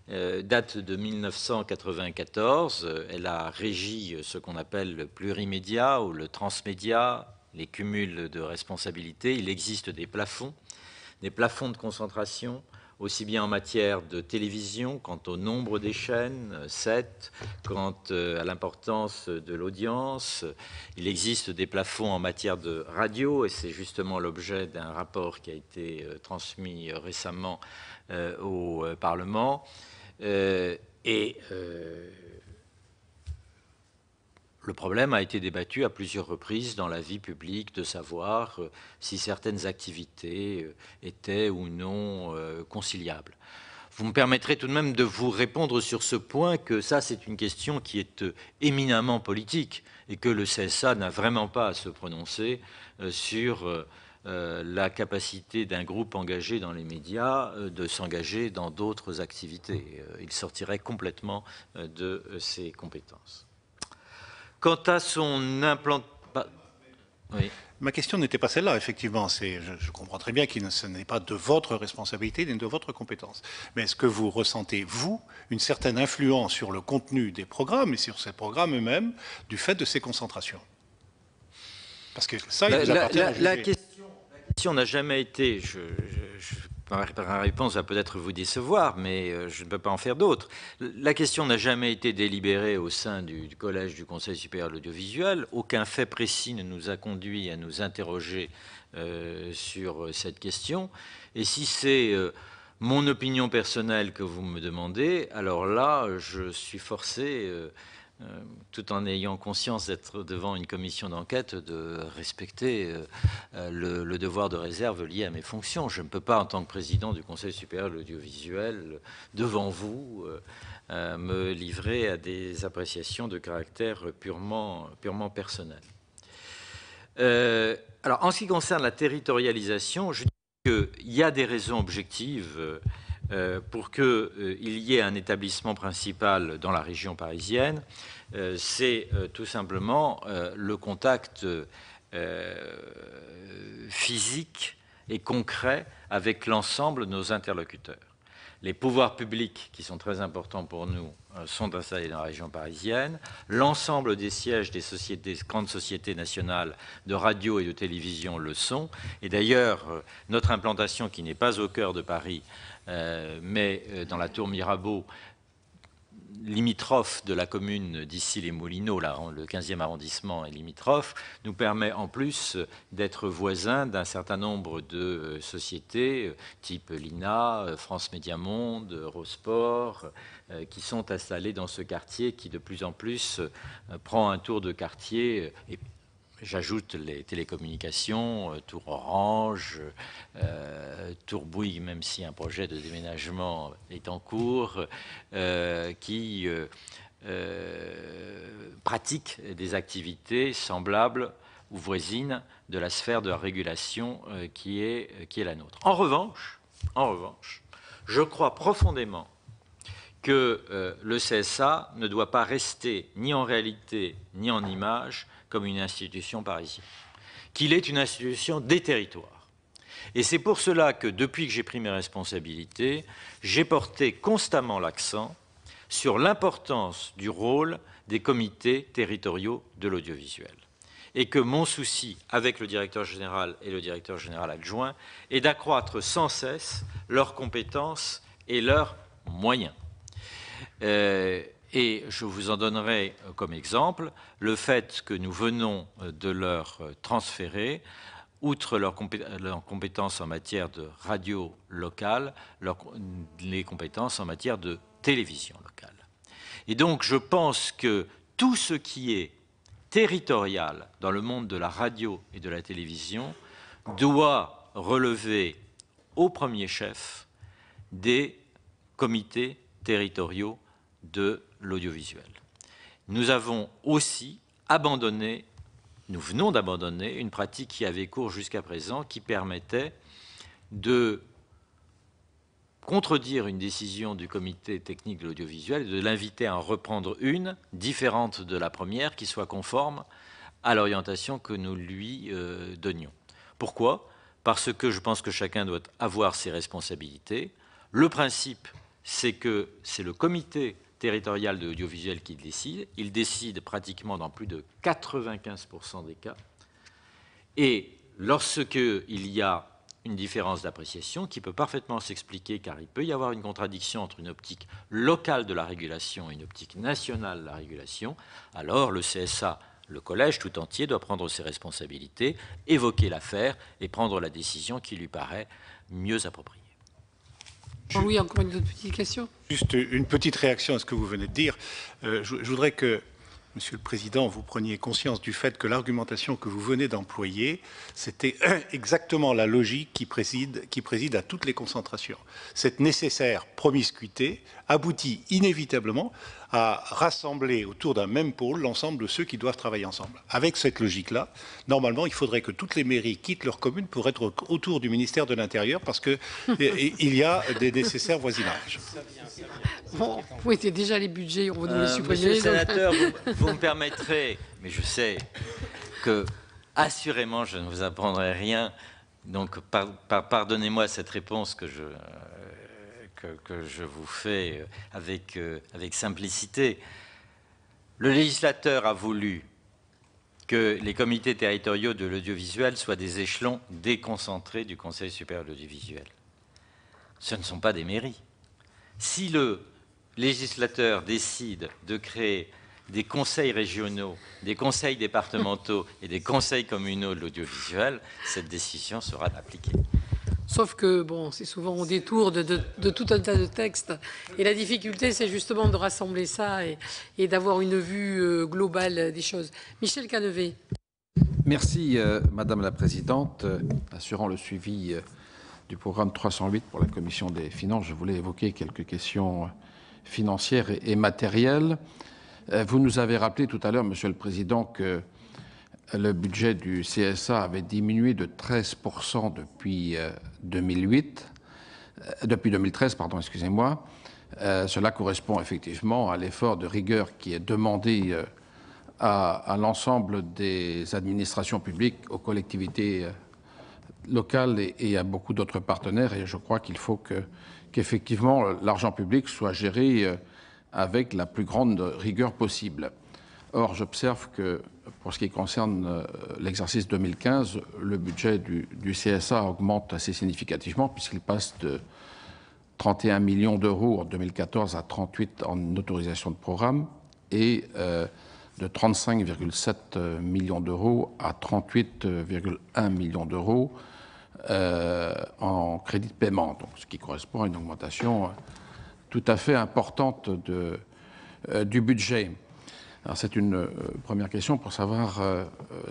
Speaker 3: date de 1994. Elle a régi ce qu'on appelle le plurimédia ou le transmédia, les cumuls de responsabilité. Il existe des plafonds de concentration, aussi bien en matière de télévision, quant au nombre des chaînes, 7, quant à l'importance de l'audience. Il existe des plafonds en matière de radio, et c'est justement l'objet d'un rapport qui a été transmis récemment au Parlement. Le problème a été débattu à plusieurs reprises dans la vie publique de savoir si certaines activités étaient ou non conciliables. Vous me permettrez tout de même de vous répondre sur ce point, que ça, c'est une question qui est éminemment politique et que le CSA n'a vraiment pas à se prononcer sur la capacité d'un groupe engagé dans les médias de s'engager dans d'autres activités. Il sortirait complètement de ses compétences. Quant à son implantation... Oui.
Speaker 5: Ma question n'était pas celle-là, effectivement. Je comprends très bien que ce n'est pas de votre responsabilité ni de votre compétence. Mais est-ce que vous ressentez, vous, une certaine influence sur le contenu des programmes et sur ces programmes eux-mêmes du fait de ces concentrations? Parce que ça, il vous appartient à juger.
Speaker 3: La question question n'a jamais été, ma réponse va peut-être vous décevoir, mais je ne peux pas en faire d'autre. La question n'a jamais été délibérée au sein du collège du Conseil supérieur de l'audiovisuel. Aucun fait précis ne nous a conduit à nous interroger sur cette question. Et si c'est mon opinion personnelle que vous me demandez, alors là, je suis forcé, tout en ayant conscience d'être devant une commission d'enquête, de respecter le devoir de réserve lié à mes fonctions. Je ne peux pas, en tant que président du Conseil supérieur de l'audiovisuel, devant vous, me livrer à des appréciations de caractère purement personnel. Alors, en ce qui concerne la territorialisation, je dis qu'il y a des raisons objectives pour qu'il y ait un établissement principal dans la région parisienne. C'est tout simplement le contact physique et concret avec l'ensemble de nos interlocuteurs. Les pouvoirs publics, qui sont très importants pour nous, sont installés dans la région parisienne. L'ensemble des sièges des grandes sociétés nationales de radio et de télévision le sont. Et d'ailleurs, notre implantation, qui n'est pas au cœur de Paris, mais dans la tour Mirabeau, limitrophe de la commune d'Issy-les-Moulineaux, le 15e arrondissement est limitrophe, nous permet en plus d'être voisins d'un certain nombre de sociétés, type l'INA, France Média Monde, Eurosport, qui sont installées dans ce quartier qui de plus en plus prend un tour de quartier. Et j'ajoute les télécommunications, Tour Orange, Tour Bouygues, même si un projet de déménagement est en cours, qui pratiquent des activités semblables ou voisines de la sphère de la régulation qui est la nôtre. En revanche, je crois profondément que le CSA ne doit pas rester ni en réalité ni en image comme une institution parisienne, qu'il est une institution des territoires. Et c'est pour cela que, depuis que j'ai pris mes responsabilités, j'ai porté constamment l'accent sur l'importance du rôle des comités territoriaux de l'audiovisuel. Et que mon souci, avec le directeur général et le directeur général adjoint, est d'accroître sans cesse leurs compétences et leurs moyens. Et je vous en donnerai comme exemple le fait que nous venons de leur transférer, outre leurs compétences en matière de radio locale, les compétences en matière de télévision locale. Et donc je pense que tout ce qui est territorial dans le monde de la radio et de la télévision doit relever au premier chef des comités territoriaux de l'audiovisuel. Nous avons aussi nous venons d'abandonner une pratique qui avait cours jusqu'à présent, qui permettait de contredire une décision du comité technique de l'audiovisuel et de l'inviter à en reprendre une différente de la première, qui soit conforme à l'orientation que nous lui donnions. Pourquoi ? Parce que je pense que chacun doit avoir ses responsabilités. Le principe, c'est que c'est le comité territorial de l'audiovisuel qui décide. Il décide pratiquement dans plus de 95% des cas. Et lorsqu'il y a une différence d'appréciation qui peut parfaitement s'expliquer, car il peut y avoir une contradiction entre une optique locale de la régulation et une optique nationale de la régulation, alors le CSA, le collège tout entier, doit prendre ses responsabilités, évoquer l'affaire et prendre la décision qui lui paraît mieux appropriée.
Speaker 2: Jean-Louis, encore une autre petite question.
Speaker 5: Juste une petite réaction à ce que vous venez de dire. Je voudrais que, Monsieur le Président, vous preniez conscience du fait que l'argumentation que vous venez d'employer, c'était exactement la logique qui préside à toutes les concentrations. Cette nécessaire promiscuité aboutit inévitablement à rassembler autour d'un même pôle l'ensemble de ceux qui doivent travailler ensemble. Avec cette logique-là, normalement, il faudrait que toutes les mairies quittent leur commune pour être autour du ministère de l'Intérieur parce qu'il y a des nécessaires voisinages.
Speaker 2: Bon, oui, c'est déjà les budgets, on va nous les supprimer.
Speaker 3: Monsieur le sénateur, vous me permettrez, mais je sais que, assurément, je ne vous apprendrai rien, donc pardonnez-moi cette réponse que je vous fais avec simplicité. Le législateur a voulu que les comités territoriaux de l'audiovisuel soient des échelons déconcentrés du Conseil supérieur de l'audiovisuel. Ce ne sont pas des mairies. Si le législateur décide de créer des conseils régionaux, des conseils départementaux et des conseils communaux de l'audiovisuel, cette décision sera appliquée.
Speaker 2: Sauf que, bon, c'est souvent au détour de tout un tas de textes. Et la difficulté, c'est justement de rassembler ça et d'avoir une vue globale des choses. Michel Canevet.
Speaker 6: Merci, Madame la Présidente. Assurant le suivi du programme 308 pour la Commission des finances, je voulais évoquer quelques questions financières et matérielles. Vous nous avez rappelé tout à l'heure, Monsieur le Président, que le budget du CSA avait diminué de 13% depuis 2013, pardon, excusez-moi. Cela correspond effectivement à l'effort de rigueur qui est demandé à l'ensemble des administrations publiques, aux collectivités locales et à beaucoup d'autres partenaires. Et je crois qu'il faut qu'effectivement l'argent public soit géré avec la plus grande rigueur possible. Or, j'observe que pour ce qui concerne l'exercice 2015, le budget du CSA augmente assez significativement puisqu'il passe de 31 millions d'euros en 2014 à 38 en autorisation de programme et de 35,7 millions d'euros à 38,1 millions d'euros en crédit de paiement, donc, ce qui correspond à une augmentation tout à fait importante du budget. Alors c'est une première question pour savoir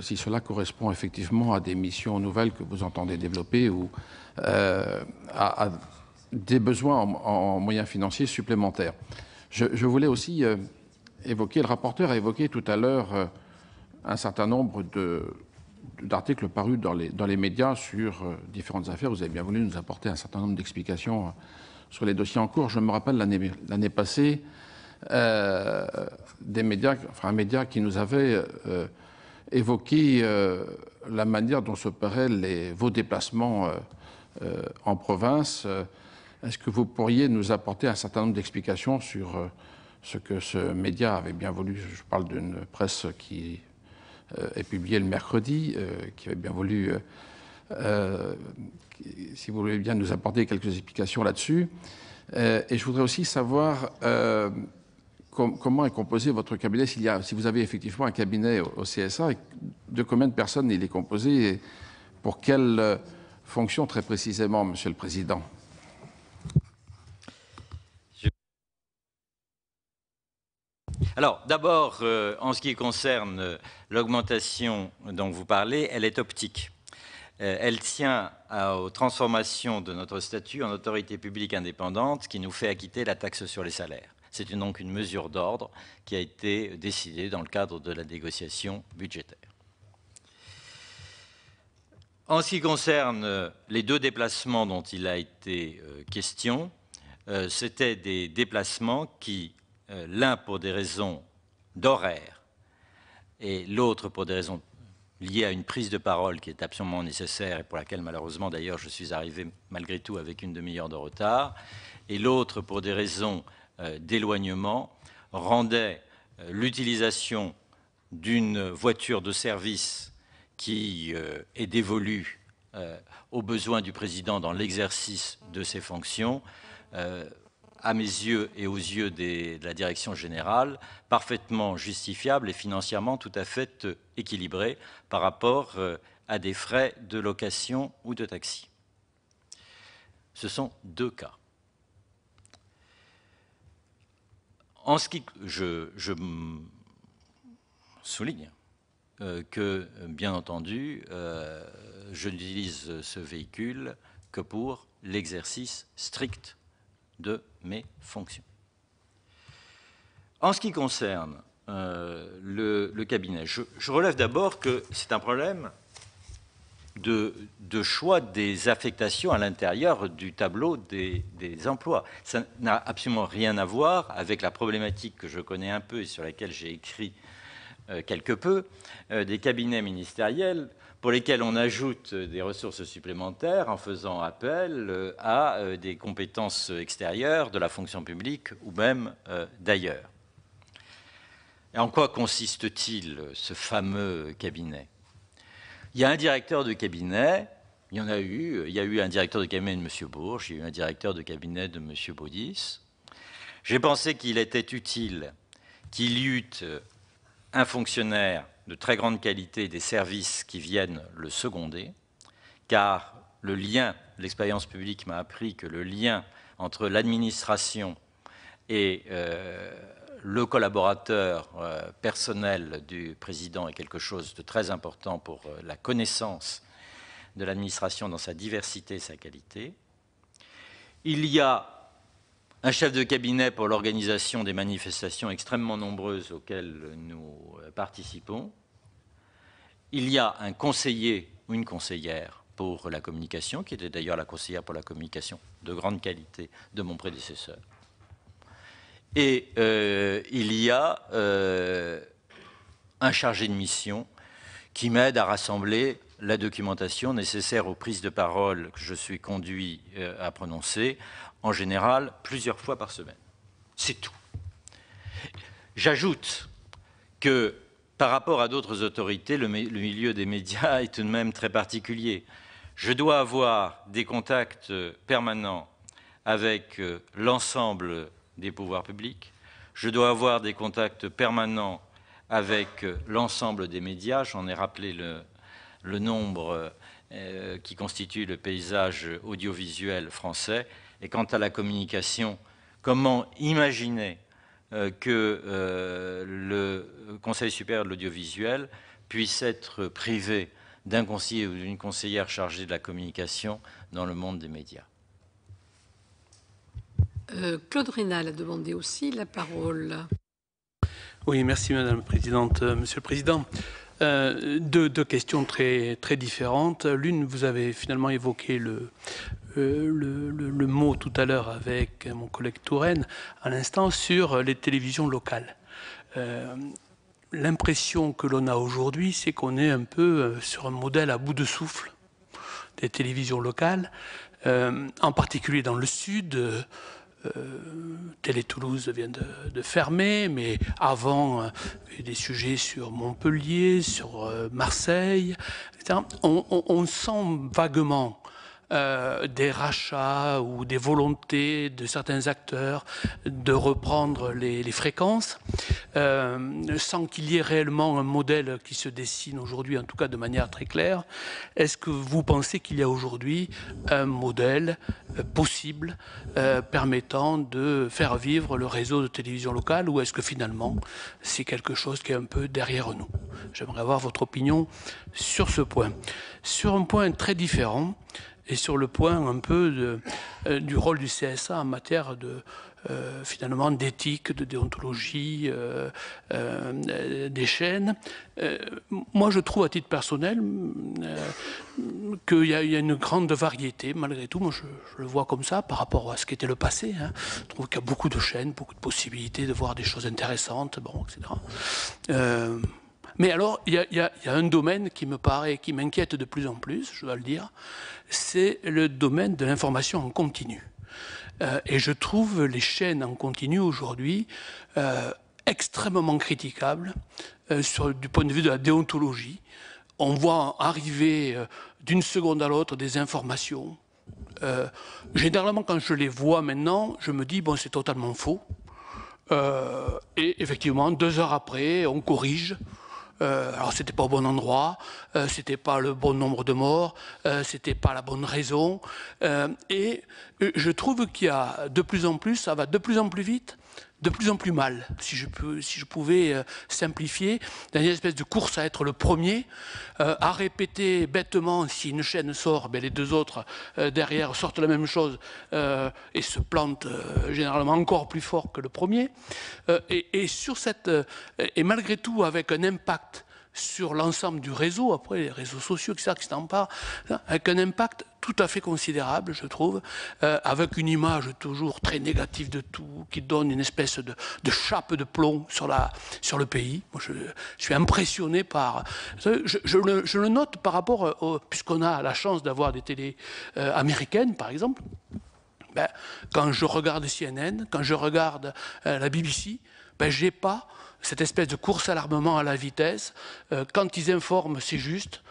Speaker 6: si cela correspond effectivement à des missions nouvelles que vous entendez développer ou à des besoins en moyens financiers supplémentaires. Je voulais aussi évoquer, le rapporteur a évoqué tout à l'heure un certain nombre d'articles parus dans les médias sur différentes affaires. Vous avez bien voulu nous apporter un certain nombre d'explications sur les dossiers en cours. Je me rappelle l'année passée, des médias, enfin un média qui nous avait évoqué la manière dont s'opéraient vos déplacements en province. Est-ce que vous pourriez nous apporter un certain nombre d'explications sur ce que ce média avait bien voulu? Je parle d'une presse qui est publiée le mercredi, qui avait bien voulu, si vous voulez bien nous apporter quelques explications là-dessus. Et je voudrais aussi savoir comment est composé votre cabinet, si vous avez effectivement un cabinet au CSA, et de combien de personnes il est composé, et pour quelle fonction très précisément, Monsieur le Président?
Speaker 3: Alors, d'abord, en ce qui concerne l'augmentation dont vous parlez, elle est optique. Elle tient aux transformations de notre statut en autorité publique indépendante qui nous fait acquitter la taxe sur les salaires. C'est donc une mesure d'ordre qui a été décidée dans le cadre de la négociation budgétaire. En ce qui concerne les deux déplacements dont il a été question, c'étaient des déplacements qui, l'un pour des raisons d'horaire et l'autre pour des raisons liées à une prise de parole qui est absolument nécessaire et pour laquelle malheureusement d'ailleurs je suis arrivé malgré tout avec une demi-heure de retard, et l'autre pour des raisons d'éloignement, rendait l'utilisation d'une voiture de service qui est dévolue aux besoins du président dans l'exercice de ses fonctions, à mes yeux et aux yeux de la direction générale, parfaitement justifiable et financièrement tout à fait équilibré par rapport à des frais de location ou de taxi. Ce sont deux cas. En ce qui, je souligne que, bien entendu, je n'utilise ce véhicule que pour l'exercice strict de mes fonctions. En ce qui concerne le cabinet, je relève d'abord que c'est un problème de choix des affectations à l'intérieur du tableau des emplois. Ça n'a absolument rien à voir avec la problématique que je connais un peu et sur laquelle j'ai écrit quelque peu, des cabinets ministériels pour lesquels on ajoute des ressources supplémentaires en faisant appel à des compétences extérieures de la fonction publique ou même d'ailleurs. Et en quoi consiste-t-il, ce fameux cabinet? Il y a un directeur de cabinet, il y a eu un directeur de cabinet de M. Bourges, il y a eu un directeur de cabinet de M. Baudis. J'ai pensé qu'il était utile qu'il y eût un fonctionnaire de très grande qualité des services qui viennent le seconder, car le lien, l'expérience publique m'a appris que le lien entre l'administration et le collaborateur personnel du président est quelque chose de très important pour la connaissance de l'administration dans sa diversité et sa qualité. Il y a un chef de cabinet pour l'organisation des manifestations extrêmement nombreuses auxquelles nous participons. Il y a un conseiller ou une conseillère pour la communication, qui était d'ailleurs la conseillère pour la communication de grande qualité de mon prédécesseur. Et il y a un chargé de mission qui m'aide à rassembler la documentation nécessaire aux prises de parole que je suis conduit à prononcer, en général plusieurs fois par semaine. C'est tout. J'ajoute que par rapport à d'autres autorités, le milieu des médias est tout de même très particulier. Je dois avoir des contacts permanents avec l'ensemble des pouvoirs publics. Je dois avoir des contacts permanents avec l'ensemble des médias. J'en ai rappelé le nombre qui constitue le paysage audiovisuel français. Et quant à la communication, comment imaginer que le Conseil supérieur de l'audiovisuel puisse être privé d'un conseiller ou d'une conseillère chargée de la communication dans le monde des médias?
Speaker 2: Claude Raynal a demandé aussi la parole.
Speaker 7: Oui, merci Madame la Présidente. Monsieur le Président, deux questions très différentes. L'une, vous avez finalement évoqué le mot tout à l'heure avec mon collègue Touraine, à l'instant, sur les télévisions locales. L'impression que l'on a aujourd'hui, c'est qu'on est un peu sur un modèle à bout de souffle des télévisions locales, en particulier dans le Sud. Télé Toulouse vient de fermer, mais avant, il y a eu des sujets sur Montpellier, sur Marseille, etc. On sent vaguement des rachats ou des volontés de certains acteurs de reprendre les fréquences, sans qu'il y ait réellement un modèle qui se dessine aujourd'hui, en tout cas de manière très claire. Est-ce que vous pensez qu'il y a aujourd'hui un modèle possible permettant de faire vivre le réseau de télévision locale, ou est-ce que finalement c'est quelque chose qui est un peu derrière nous? J'aimerais avoir votre opinion sur ce point. Sur un point très différent, et sur le point un peu du rôle du CSA en matière de finalement d'éthique, de déontologie des chaînes. Moi, je trouve à titre personnel qu'il y a une grande variété, malgré tout. Moi, je le vois comme ça par rapport à ce qu'était le passé. Hein. Je trouve qu'il y a beaucoup de chaînes, beaucoup de possibilités de voir des choses intéressantes, bon, etc. Mais alors, il y a un domaine qui me paraît, qui m'inquiète de plus en plus, je dois le dire, c'est le domaine de l'information en continu. Et je trouve les chaînes en continu aujourd'hui extrêmement critiquables du point de vue de la déontologie. On voit arriver d'une seconde à l'autre des informations. Généralement, quand je les vois maintenant, je me dis, bon, c'est totalement faux. Et effectivement, 2 heures après, on corrige. Alors c'était pas au bon endroit, c'était pas le bon nombre de morts, c'était pas la bonne raison, et je trouve qu'il y a de plus en plus, ça va de plus en plus vite, de plus en plus mal, si je pouvais simplifier, dans une espèce de course à être le premier, à répéter bêtement, si une chaîne sort, ben les 2 autres derrière sortent la même chose et se plantent généralement encore plus fort que le premier, et sur cette, et malgré tout avec un impact sur l'ensemble du réseau, après les réseaux sociaux, etc., qui s'en parlent, avec un impact tout à fait considérable, je trouve, avec une image toujours très négative de tout, qui donne une espèce de chape de plomb sur le pays. Moi, je suis impressionné par... Je le note par rapport, puisqu'on a la chance d'avoir des télés américaines, par exemple, Ben, quand je regarde CNN, quand je regarde la BBC, ben, je n'ai pas cette espèce de course à l'armement à la vitesse. Quand ils informent, c'est juste.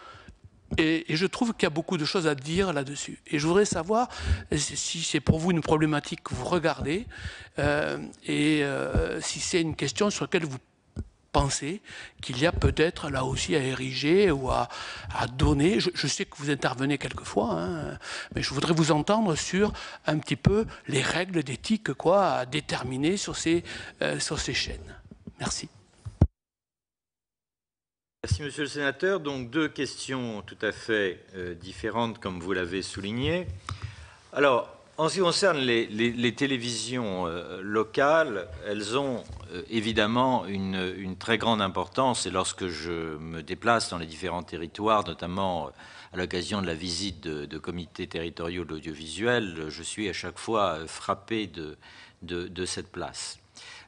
Speaker 7: Et je trouve qu'il y a beaucoup de choses à dire là-dessus. Et je voudrais savoir si c'est pour vous une problématique que vous regardez si c'est une question sur laquelle vous pensez qu'il y a peut-être là aussi à ériger ou à donner. Je sais que vous intervenez quelquefois, hein, mais je voudrais vous entendre sur un petit peu les règles d'éthique à déterminer sur ces chaînes. Merci.
Speaker 3: Merci, Monsieur le Sénateur. Donc, deux questions tout à fait différentes, comme vous l'avez souligné. Alors, en ce qui concerne les télévisions locales, elles ont évidemment une très grande importance. Et lorsque je me déplace dans les différents territoires, notamment à l'occasion de la visite de comités territoriaux de l'audiovisuel, je suis à chaque fois frappé de cette place.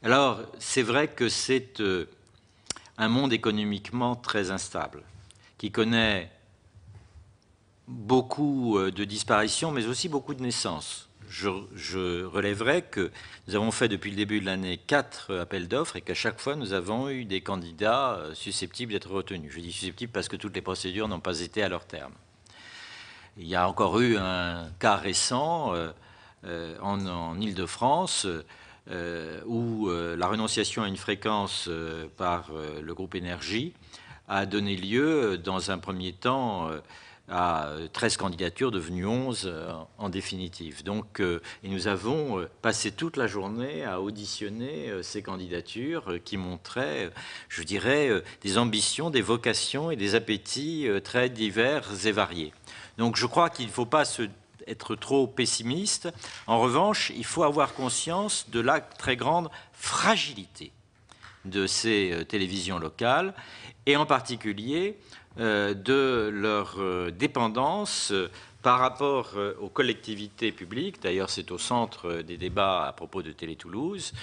Speaker 3: Alors, c'est vrai que c'est un monde économiquement très instable, qui connaît beaucoup de disparitions, mais aussi beaucoup de naissances. Je relèverai que nous avons fait depuis le début de l'année 4 appels d'offres et qu'à chaque fois nous avons eu des candidats susceptibles d'être retenus. Je dis susceptibles parce que toutes les procédures n'ont pas été à leur terme. Il y a encore eu un cas récent en Île-de-France où la renonciation à une fréquence par le groupe Énergie a donné lieu, dans un premier temps, à 13 candidatures devenues 11 en définitive. Donc, et nous avons passé toute la journée à auditionner ces candidatures qui montraient, je dirais, des ambitions, des vocations et des appétits très divers et variés. Donc je crois qu'il ne faut pas être trop pessimiste. En revanche, il faut avoir conscience de la très grande fragilité de ces télévisions locales et en particulier de leur dépendance par rapport aux collectivités publiques. D'ailleurs, c'est au centre des débats à propos de Télé Toulouse,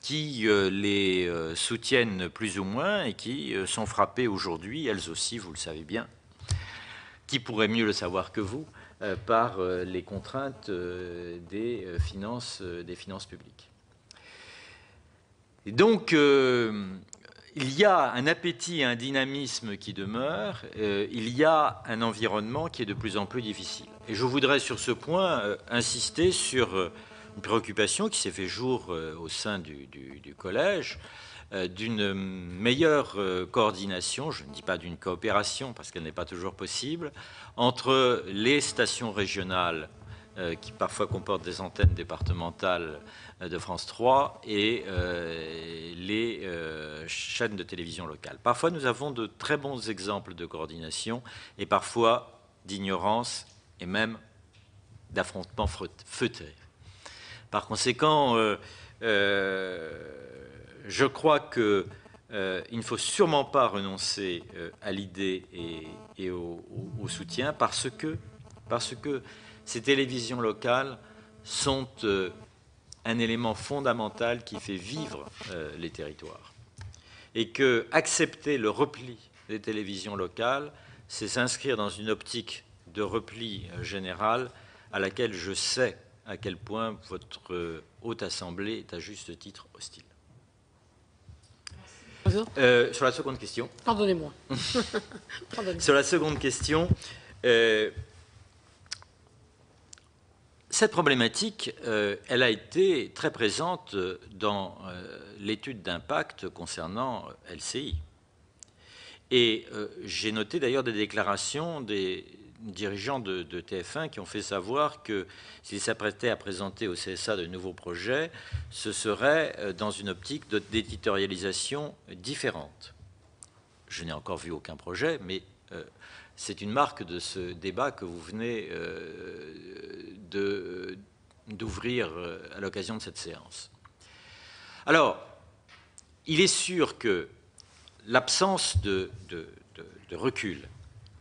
Speaker 3: qui les soutiennent plus ou moins et qui sont frappées aujourd'hui, elles aussi, vous le savez bien, qui pourrait mieux le savoir que vous, par les contraintes des finances publiques. Et donc, il y a un appétit, un dynamisme qui demeure, il y a un environnement qui est de plus en plus difficile. Et je voudrais sur ce point insister sur une préoccupation qui s'est fait jour au sein du collège, d'une meilleure coordination, je ne dis pas d'une coopération parce qu'elle n'est pas toujours possible, entre les stations régionales qui parfois comportent des antennes départementales de France 3 et les chaînes de télévision locales. Parfois, nous avons de très bons exemples de coordination et parfois d'ignorance et même d'affrontements feutrés. Par conséquent, je crois qu'il ne faut sûrement pas renoncer à l'idée et au soutien parce que ces télévisions locales sont un élément fondamental qui fait vivre les territoires. Et que accepter le repli des télévisions locales, c'est s'inscrire dans une optique de repli général à laquelle je sais à quel point votre Haute Assemblée est à juste titre hostile. Sur la seconde question.
Speaker 2: Pardonnez-moi.
Speaker 3: Sur la seconde question, cette problématique, elle a été très présente dans l'étude d'impact concernant LCI. Et j'ai noté d'ailleurs des déclarations des dirigeants de TF1 qui ont fait savoir que s'ils s'apprêtaient à présenter au CSA de nouveaux projets, ce serait dans une optique d'éditorialisation différente. Je n'ai encore vu aucun projet, mais c'est une marque de ce débat que vous venez d'ouvrir à l'occasion de cette séance. Alors, il est sûr que l'absence de recul,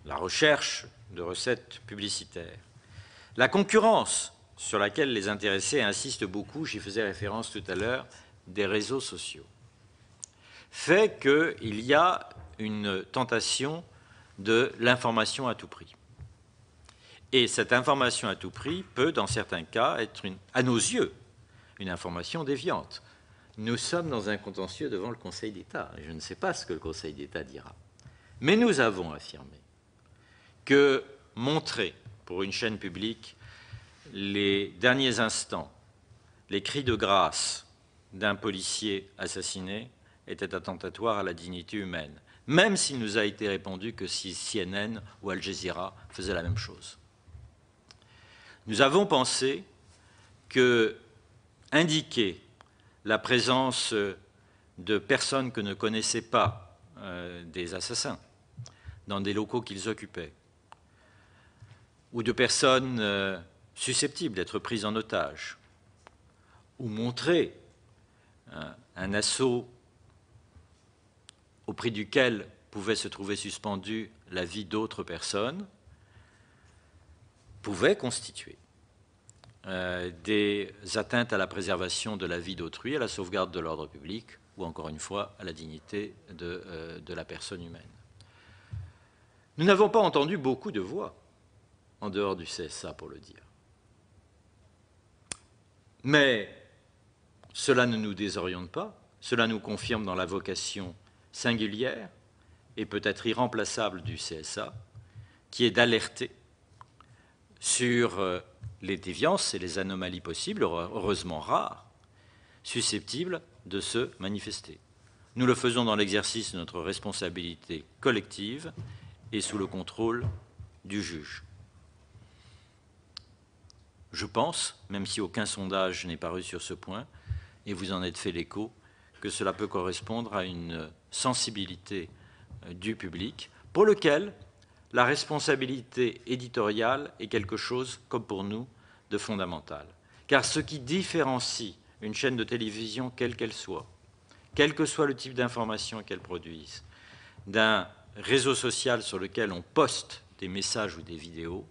Speaker 3: la recherche de recettes publicitaires, la concurrence sur laquelle les intéressés insistent beaucoup, j'y faisais référence tout à l'heure, des réseaux sociaux, fait qu'il y a une tentation de l'information à tout prix. Et cette information à tout prix peut, dans certains cas, être, à nos yeux, une information déviante. Nous sommes dans un contentieux devant le Conseil d'État. Je ne sais pas ce que le Conseil d'État dira. Mais nous avons affirmé que montrer pour une chaîne publique les derniers instants, les cris de grâce d'un policier assassiné était attentatoire à la dignité humaine, même s'il nous a été répondu que si CNN ou Al Jazeera faisaient la même chose. Nous avons pensé que indiquer la présence de personnes que ne connaissaient pas des assassins dans des locaux qu'ils occupaient, ou de personnes susceptibles d'être prises en otage, ou montrer un assaut au prix duquel pouvait se trouver suspendue la vie d'autres personnes, pouvait constituer des atteintes à la préservation de la vie d'autrui, à la sauvegarde de l'ordre public, ou encore une fois à la dignité de la personne humaine. Nous n'avons pas entendu beaucoup de voix en dehors du CSA pour le dire. Mais cela ne nous désoriente pas, cela nous confirme dans la vocation singulière et peut-être irremplaçable du CSA, qui est d'alerter sur les déviances et les anomalies possibles, heureusement rares, susceptibles de se manifester. Nous le faisons dans l'exercice de notre responsabilité collective et sous le contrôle du juge. Je pense, même si aucun sondage n'est paru sur ce point, et vous en êtes fait l'écho, que cela peut correspondre à une sensibilité du public, pour lequel la responsabilité éditoriale est quelque chose, comme pour nous, de fondamental. Car ce qui différencie une chaîne de télévision, quelle qu'elle soit, quel que soit le type d'information qu'elle produise, d'un réseau social sur lequel on poste des messages ou des vidéos,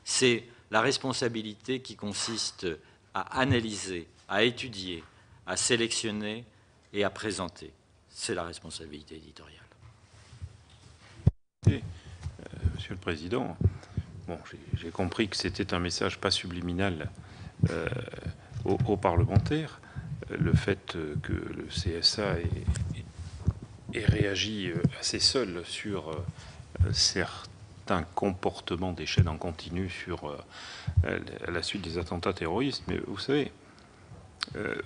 Speaker 3: c'est la responsabilité qui consiste à analyser, à étudier, à sélectionner et à présenter. C'est la responsabilité éditoriale.
Speaker 1: Monsieur le Président, bon, j'ai compris que c'était un message pas subliminal aux parlementaires. Le fait que le CSA ait réagi assez seul sur certains comportements des chaînes en continu sur la suite des attentats terroristes. Mais vous savez,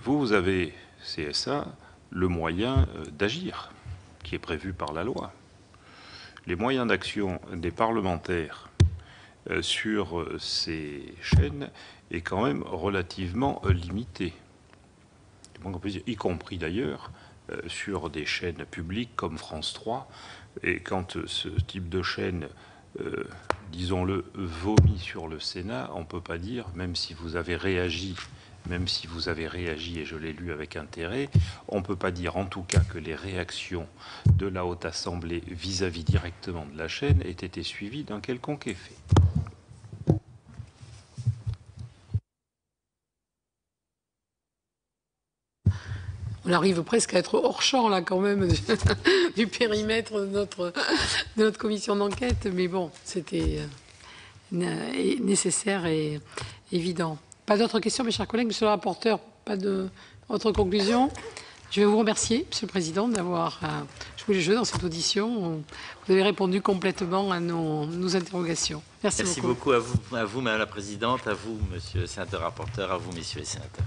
Speaker 1: vous avez, CSA, le moyen d'agir qui est prévu par la loi. Les moyens d'action des parlementaires sur ces chaînes est quand même relativement limité. Y compris d'ailleurs sur des chaînes publiques comme France 3. Et quand ce type de chaîne, disons-le, vomit sur le Sénat, on ne peut pas dire, même si vous avez réagi, et je l'ai lu avec intérêt, on ne peut pas dire en tout cas que les réactions de la Haute Assemblée vis-à-vis directement de la chaîne aient été suivies d'un quelconque effet.
Speaker 2: On arrive presque à être hors champ, là, quand même, du périmètre de notre commission d'enquête. Mais bon, c'était nécessaire et évident. Pas d'autres questions, mes chers collègues. Monsieur le rapporteur, pas d'autres conclusions. Je vais vous remercier, Monsieur le Président, d'avoir joué le jeu dans cette audition. Vous avez répondu complètement à nos interrogations. Merci beaucoup.
Speaker 3: Merci beaucoup à vous, Madame la Présidente, à vous, Monsieur le Sénateur rapporteur, à vous, Messieurs les sénateurs.